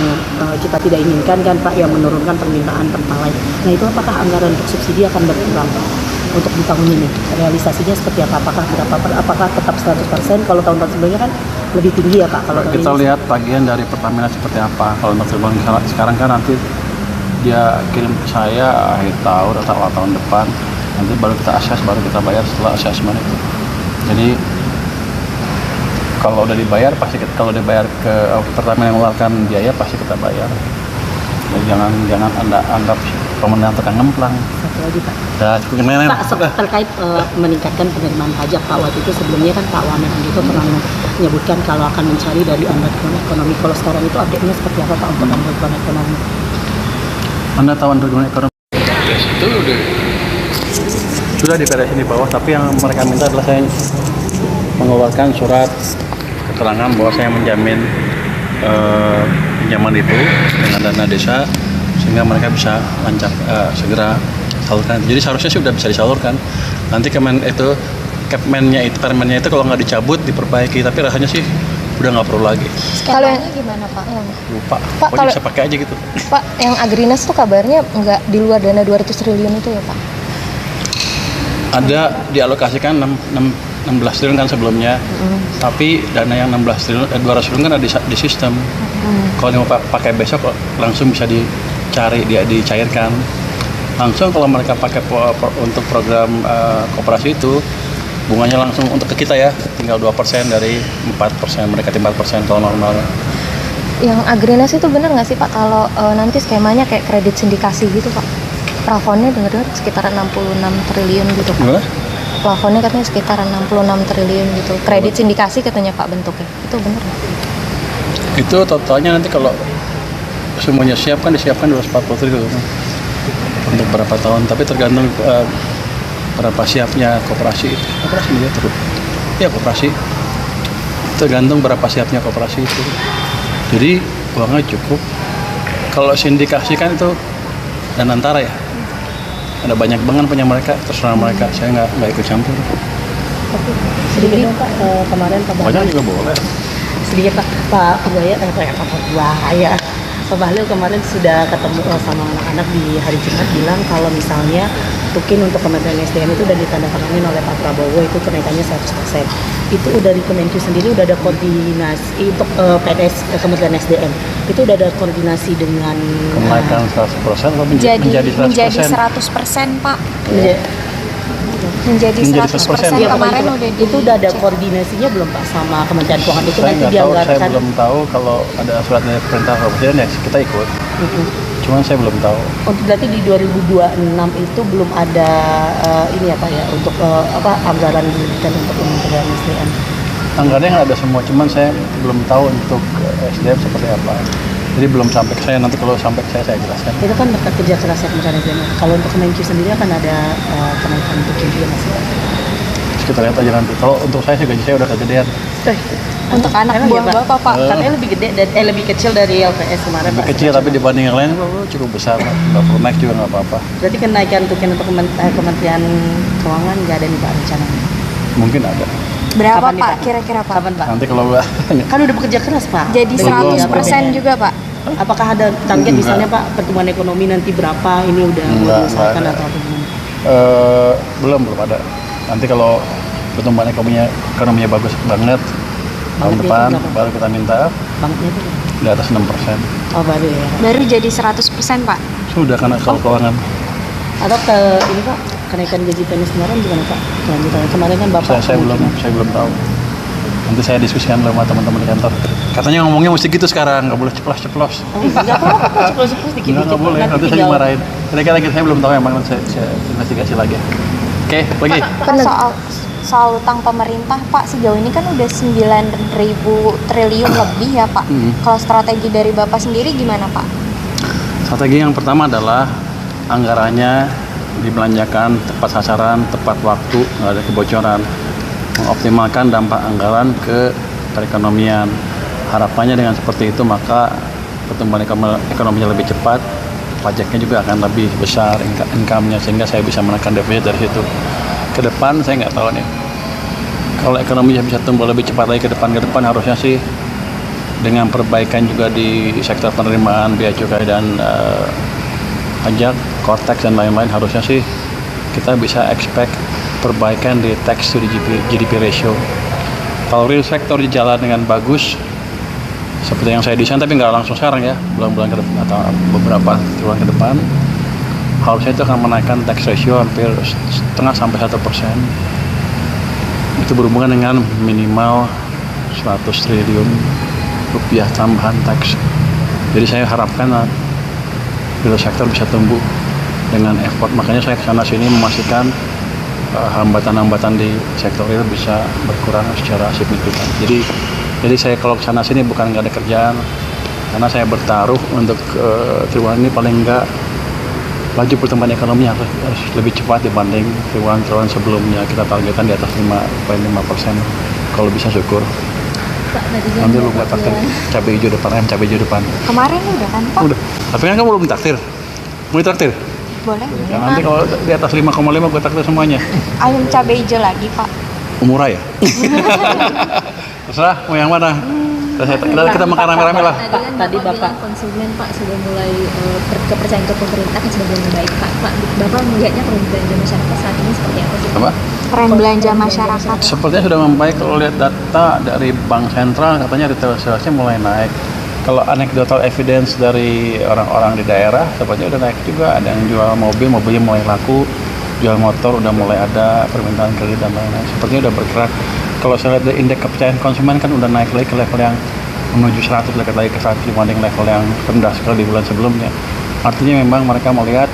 kita tidak inginkan kan Pak, yang menurunkan permintaan pertalite. Nah itu apakah anggaran untuk subsidi akan berkurang Pak? Untuk di tahun ini realisasinya seperti apa? Apakah tetap 100%? Kalau tahun-tahun sebelumnya kan lebih tinggi ya Pak. Kalau tahun Kita ini lihat tagihan dari Pertamina seperti apa. Kalau untuk sekarang kan nanti dia kirim ke saya akhir tahun atau awal tahun depan. Nanti baru kita akses, baru kita bayar setelah asesmen itu. Jadi kalau udah dibayar pasti kalau dibayar ke Pertamina yang mengeluarkan biaya pasti kita bayar. Jadi jangan Anda anggap pemerintah tekan ngemplang. satu lagi Pak. Dah cukup yang lain. Pak, terkait meningkatkan penerimaan pajak Pak, waktu itu sebelumnya kan Pak Wamen itu pernah menyebutkan kalau akan mencari dari underground ekonomi. Kalau sekarang itu update-nya seperti apa Pak untuk underground ekonomi? Anda tahu underground ekonomi? Itu sudah diberesin di bawah, tapi yang mereka minta adalah saya mengeluarkan surat keterangan bahwa saya menjamin pinjaman itu dengan dana desa sehingga mereka bisa lancar segera salurkan. Jadi seharusnya sih udah bisa disalurkan. Nanti permennya itu kalau nggak dicabut diperbaiki, tapi rasanya sih udah nggak perlu lagi. Kalau yang gimana Pak? Lupa. Pak, Pokoknya bisa pakai aja gitu. Pak, yang Agrinas tuh kabarnya nggak di luar dana 200 triliun itu ya Pak? Ada dialokasikan 16 triliun kan sebelumnya, tapi dana yang 16 triliun, 200 triliun kan ada di sistem. Kalau mau pakai besok langsung bisa dicari, dicairkan. Langsung kalau mereka pakai untuk program koperasi itu, bunganya langsung untuk ke kita ya, tinggal 2% dari 4%, mereka 4% kalau normalnya. Yang Agrinas itu benar nggak sih Pak kalau nanti skemanya kayak kredit sindikasi gitu Pak? Plafonnya dengar-dengar sekitar 66 triliun gitu Pak. Gimana? Plafonnya katanya sekitar 66 triliun gitu. Kredit sindikasi katanya Pak bentuknya. Itu benar nggak? Itu totalnya nanti kalau semuanya disiapkan 240 triliun untuk berapa tahun, tapi tergantung berapa siapnya koperasi dia terus. Ya koperasi tergantung berapa siapnya koperasi itu. Jadi uangnya cukup. Kalau sindikasi kan itu dan antara ya. Ada banyak banget punya mereka, terserah mereka. Saya nggak ikut campur. Sedikit dong Pak, kemarin Pak Banyak Bahlil juga boleh. sedikit Pak Bahlil kemarin sudah ketemu sama anak-anak di hari Jumat, bilang kalau misalnya tukin untuk Kementerian SDM itu udah ditandatangani oleh Pak Prabowo, itu kenaikannya 100%. Itu udah di Kemenkyu sendiri udah ada koordinasi untuk PNS Kementerian SDM. Itu udah ada koordinasi dengan Kenaikan 100% atau menjadi 100%? Pak. Menjadi Menjadi 100%. 100%. Iya, Kemarin Pak, udah itu udah ada koordinasinya belum Pak sama Kementerian Keuangan itu Saya nanti nggak tahu, saya dianggarkan. belum tahu kalau ada surat dari perintah presiden ya kita ikut. Cuman saya belum tahu. Untuk berarti di 2026 itu belum ada ini ya Pak ya untuk anggaran pendidikan untuk Kementerian SDM. Anggarannya nggak ada semua, cuman saya belum tahu untuk SDM seperti apa. Jadi belum sampai ke saya, nanti kalau sampai ke saya jelaskan. Itu kan berkat kerja keras ya Kementerian SDM. Kalau untuk Kemenkyu sendiri akan ada kenaikan tukin juga masih. Terus kita lihat aja nanti. Kalau untuk saya sih gaji saya udah kegedean. Untuk anak Emang buah ya, Pak? Bapak Pak. Katanya lebih gede dan lebih kecil dari LPS kemarin Lebih Pak. kecil tapi dibanding yang lain cukup besar. Nggak perlu naik juga nggak apa-apa. Berarti kenaikan tukin untuk Kementerian Keuangan nggak ada nih Pak rencananya? Mungkin ada. Berapa Kapan nih, Pak Pak? kira-kira Pak? Kapan Pak? Nanti kalau nggak Kan udah bekerja keras Pak. Jadi Dengan 100% juga Pak. Apakah ada target Enggak. misalnya Pak pertumbuhan ekonomi nanti berapa ini udah Enggak diusahakan ada. atau apa gimana? belum ada. Nanti kalau pertumbuhan ekonominya bagus banget tahun Bangetnya depan itu berapa? baru kita minta Banknya itu di atas 6%. oh baru ya. Baru jadi 100% Pak. Sudah karena kalau keuangan. Atau ke ini Pak kenaikan gaji PNS kemarin gimana Pak? Kelanjutannya kemarin kan Bapak Saya belum tahu. Nanti saya diskusikan sama teman-teman di kantor. Katanya ngomongnya mesti gitu sekarang, nggak boleh ceplos-ceplos. Enggak apa-apa, ceplos-ceplos dikit-dikit. Nggak boleh, nanti saya dimarahin. Kira-kira saya belum tahu yang mana, saya investigasi lagi. Oke, lagi. Pak, soal utang pemerintah Pak, sejauh ini kan udah 9.000 triliun lebih ya Pak. Kalau strategi dari Bapak sendiri gimana Pak? Strategi yang pertama adalah anggarannya dibelanjakan tepat sasaran, tepat waktu, nggak ada kebocoran, mengoptimalkan dampak anggaran ke perekonomian. Harapannya dengan seperti itu maka pertumbuhan ekonominya lebih cepat, pajaknya juga akan lebih besar income-nya, sehingga saya bisa menekan defisit dari situ. Ke depan saya nggak tahu nih, kalau ekonominya bisa tumbuh lebih cepat lagi ke depan harusnya sih dengan perbaikan juga di sektor penerimaan biaya cukai dan pajak, Cortex dan lain-lain, harusnya sih kita bisa expect perbaikan di tax to GDP ratio. Kalau real sector jalan dengan bagus seperti yang saya desain, tapi nggak langsung sekarang ya, bulan-bulan ke depan atau beberapa bulan ke depan, harusnya itu akan menaikkan tax ratio hampir 0,5–1%. Itu berhubungan dengan minimal 100 triliun rupiah tambahan tax. Jadi saya harapkan real sector bisa tumbuh dengan effort. Makanya saya kesana sini memastikan hambatan-hambatan di sektor real bisa berkurang secara signifikan. Jadi saya kalau kesana sini bukan nggak ada kerjaan, karena saya bertaruh untuk triwulan ini paling nggak laju pertumbuhan ekonomi harus lebih cepat dibanding triwulan sebelumnya. Kita targetkan di atas 5,5%. Kalau bisa syukur. Pak, tadi kan Nanti lu buat takdir cabai hijau depan, ayam cabai hijau depan. Kemarin udah kan Pak? Udah. Tapi kan kamu belum takdir. Mau ditraktir? Boleh. Ya, nanti kalau di atas 5,5 gue takdir semuanya. Ayam cabai hijau lagi Pak. Murah ya? Terserah mau yang mana. Kita makan rame-rame lah. Tadi Bapak bilang konsumen Pak sudah mulai kepercayaan ke pemerintah kan sudah mulai membaik Pak. Bapak melihatnya tren belanja masyarakat saat ini seperti apa sih? Apa? Tren belanja masyarakat. Sepertinya sudah membaik. Kalau lihat data dari Bank Sentral katanya retail salesnya mulai naik. Kalau anecdotal evidence dari orang-orang di daerah sepertinya udah naik juga. Ada yang jual mobilnya mulai laku, jual motor udah mulai ada, permintaan kredit dan lain-lain. Sepertinya udah bergerak. Kalau saya lihat dari indeks kepercayaan konsumen kan udah naik lagi ke level yang menuju 100, dekat lagi ke 100 dibanding level yang rendah sekali di bulan sebelumnya. Artinya memang mereka melihat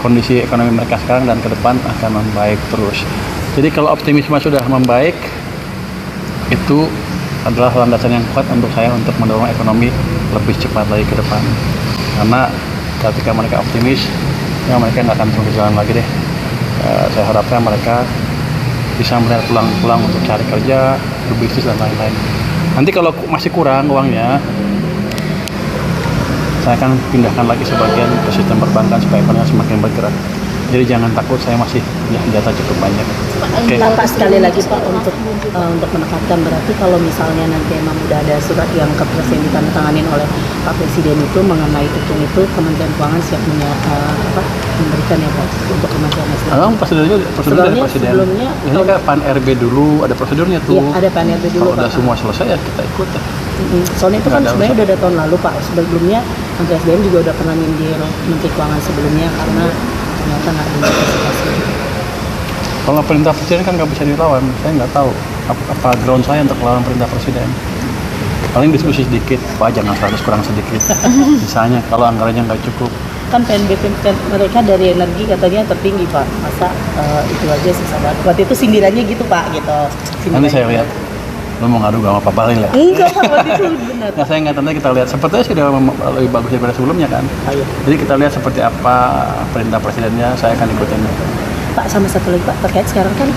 kondisi ekonomi mereka sekarang dan ke depan akan membaik terus. Jadi kalau optimisme sudah membaik, itu adalah landasan yang kuat untuk saya untuk mendorong ekonomi lebih cepat lagi ke depan. Karena ketika mereka optimis, ya mereka nggak akan terus jalan lagi deh. Saya harapkan mereka bisa melihat peluang untuk cari kerja, berbisnis dan lain-lain. Nanti kalau masih kurang uangnya, saya akan pindahkan lagi sebagian ke sistem perbankan supaya ekonominya semakin bergerak. Jadi jangan takut, saya masih punya data cukup banyak. Oke. Bapak sekali lagi Pak untuk menekankan, berarti kalau misalnya nanti emang udah ada surat yang ke Presiden ditandatanganin oleh Pak Presiden itu mengenai itu Kementerian Keuangan siap memberikan ya Pak untuk Kementerian SDM. Prosedurnya dari Presiden. Sebelumnya Ini kan Pan RB dulu, ada prosedurnya tuh. Iya, ada Pan RB dulu Kalau udah Pak. semua selesai ya kita ikut. Soalnya itu kan Nggak ada sebenarnya udah ada tahun lalu Pak. Sebelumnya Menteri SDM juga udah pernah nyindir Menteri Keuangan sebelumnya karena ternyata nggak ada antisipasi. Kalau perintah Presiden kan nggak bisa dilawan. Saya nggak tahu apa ground saya untuk melawan perintah Presiden. Paling diskusi sedikit, Pak jangan 100 kurang sedikit. Misalnya kalau anggarannya nggak cukup. Kan PNBP mereka dari energi katanya tertinggi Pak. Masa itu aja sisa banget. Waktu itu sindirannya gitu Pak gitu. Nanti saya lihat. Lo mau ngadu sama Pak Balil ya? Enggak Pak, waktu itu benar. Nah, saya nggak, nanti kita lihat. Sepertinya sudah lebih bagus daripada sebelumnya kan. Ayo. Jadi kita lihat seperti apa perintah Presidennya, saya akan ikutin. Pak, sama satu lagi Pak, terkait sekarang kan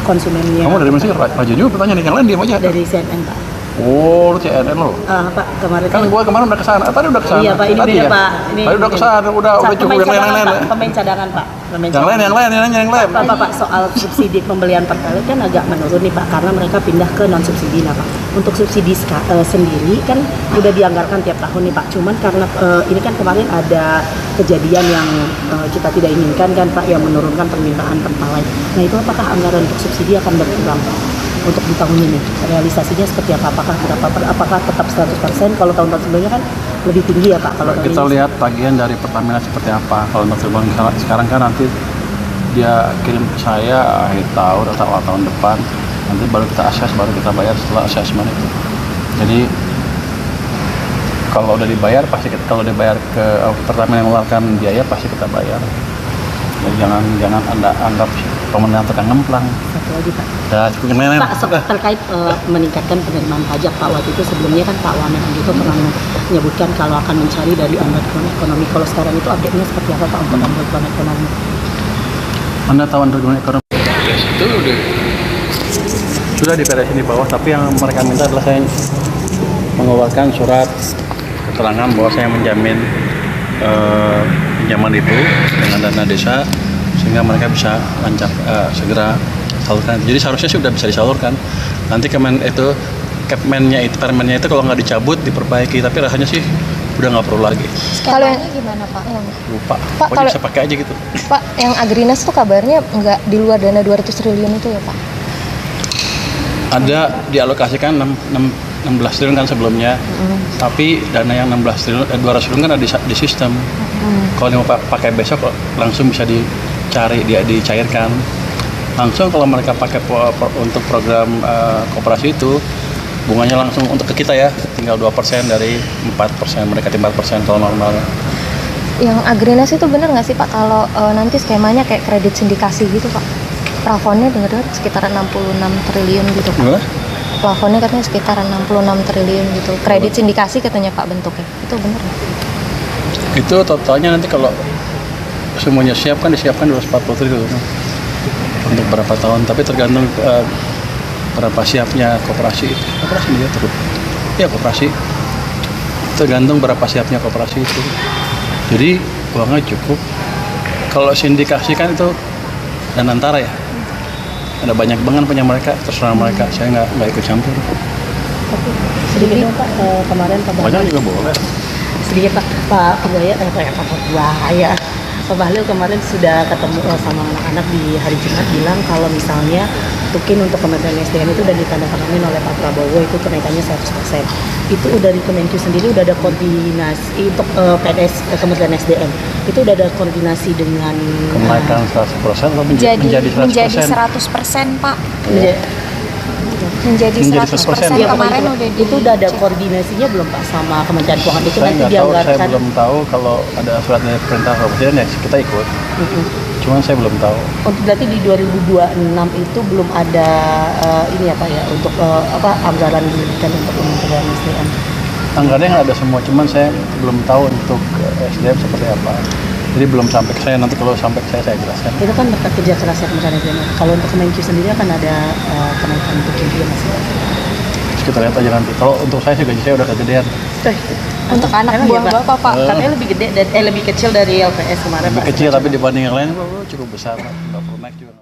konsumennya. Kamu dari mana sih? Rajin juga pertanyaan, yang lain diam aja. Dari CNN Pak. Oh, lu CNN lo. Pak, kemarin Kan gua kemarin udah kesana. Tadi udah kesana. Iya Pak, ini Tadi beda ya? Pak. Ini Tadi udah kesana, udah cukup yang lain-lain. Pemain cadangan Pak. Yang lain. Pak, soal subsidi pembelian pertalite kan agak menurun nih Pak, karena mereka pindah ke non subsidi. Nah Pak, untuk subsidi sendiri kan udah dianggarkan tiap tahun nih Pak. Cuman karena ini kan kemarin ada kejadian yang kita tidak inginkan kan Pak, yang menurunkan permintaan pertalite. Nah itu apakah anggaran untuk subsidi akan berkurang untuk di tahun ini? Realisasinya seperti apa? Apakah tetap 100%? Kalau tahun-tahun sebelumnya kan lebih tinggi ya Pak. Kalau Kita lihat tagihan dari Pertamina seperti apa. Kalau untuk sekarang kan nanti dia kirim ke saya akhir tahun atau awal tahun depan. Nanti baru kita assess, baru kita bayar setelah assessment itu. Jadi kalau udah dibayar pasti kalau dibayar ke Pertamina mengeluarkan biaya pasti kita bayar. Jadi jangan Anda anggap pemenang tukang ngemplang. Satu lagi Pak. Udah cukup kenal. Pak, terkait meningkatkan penerimaan pajak, Pak, waktu itu sebelumnya kan Pak Wamen itu pernah menyebutkan kalau akan mencari dari underground ekonomi. Kalau sekarang itu update-nya seperti apa Pak untuk underground ekonomi? Anda tahu underground ekonomi? Itu sudah diberesin di bawah, tapi yang mereka minta adalah saya mengeluarkan surat keterangan bahwa saya menjamin pinjaman itu dengan dana desa sehingga mereka bisa segera salurkan. Jadi seharusnya sih udah bisa disalurkan. Nanti permennya itu kalau nggak dicabut diperbaiki, tapi rasanya sih udah nggak perlu lagi. Kalau Skemanya gimana Pak? Lupa. Pak, Pokoknya kalau- bisa pakai aja gitu. Pak, yang Agrinas tuh kabarnya nggak di luar dana 200 triliun itu ya Pak? Ada dialokasikan 16 triliun kan sebelumnya, tapi dana yang 16 triliun, 200 triliun kan ada di sistem. Kalau mau pakai besok langsung bisa dicari, dicairkan. Langsung kalau mereka pakai untuk program koperasi itu, bunganya langsung untuk ke kita ya, tinggal 2% dari 4%, mereka 4% kalau normal. Yang Agrinas itu bener nggak sih Pak kalau nanti skemanya kayak kredit sindikasi gitu Pak? Plafonnya dengar-dengar sekitar 66 triliun gitu Pak. Gimana? Plafonnya katanya sekitar 66 triliun gitu. Kredit sindikasi katanya Pak bentuknya. Itu bener nggak? Itu totalnya nanti kalau semuanya siap kan disiapkan 240 triliun untuk berapa tahun, tapi tergantung berapa siapnya koperasi dia terus. Ya koperasi tergantung berapa siapnya koperasi itu. Jadi uangnya cukup. Kalau sindikasi kan itu dan antara ya. Ada banyak banget punya mereka, terserah mereka. Saya nggak ikut campur. Tapi sedikit dong Pak, kemarin Pak Banyak Bahlil, juga boleh. sedikit Pak Buaya, Pak Bahlil kemarin sudah ketemu sama anak-anak di hari Jumat, bilang kalau misalnya tukin untuk Kementerian SDM itu udah ditandatangani oleh Pak Prabowo, itu kenaikannya 100%. Itu udah di Kemenku sendiri udah ada koordinasi untuk PNS Kementerian SDM. Itu udah ada koordinasi dengan Kenaikan 100% atau menjadi 100%? 100% Pak. Menjadi Menjadi 100%. 100% Iya, kemarin Pak, udah itu udah ada dicek. koordinasinya belum Pak sama Kementerian Keuangan itu Saya nanti nggak tahu, saya dianggarkan. belum tahu kalau ada surat dari perintah presiden ya kita ikut. Cuman saya belum tahu. Untuk berarti di 2026 itu belum ada ini ya Pak ya untuk anggaran diberikan untuk Kementerian SDM. Anggarannya nggak ada semua, cuman saya belum tahu untuk SDM seperti apa. Jadi belum sampai ke saya, nanti kalau sampai ke saya jelaskan. Itu kan berkat kerja kerasnya Kementerian SDM. Kalau untuk Kemenku sendiri akan ada kenaikan untuk juga masih. Terus kita lihat aja nanti. Kalau untuk saya sih gaji saya udah kegedean. Untuk anak Emang buah ya, Pak? Bapak Pak. Katanya lebih gede lebih kecil dari LPS kemarin Lebih Pak. kecil tapi dibanding yang lain cukup besar. Nggak perlu naik juga.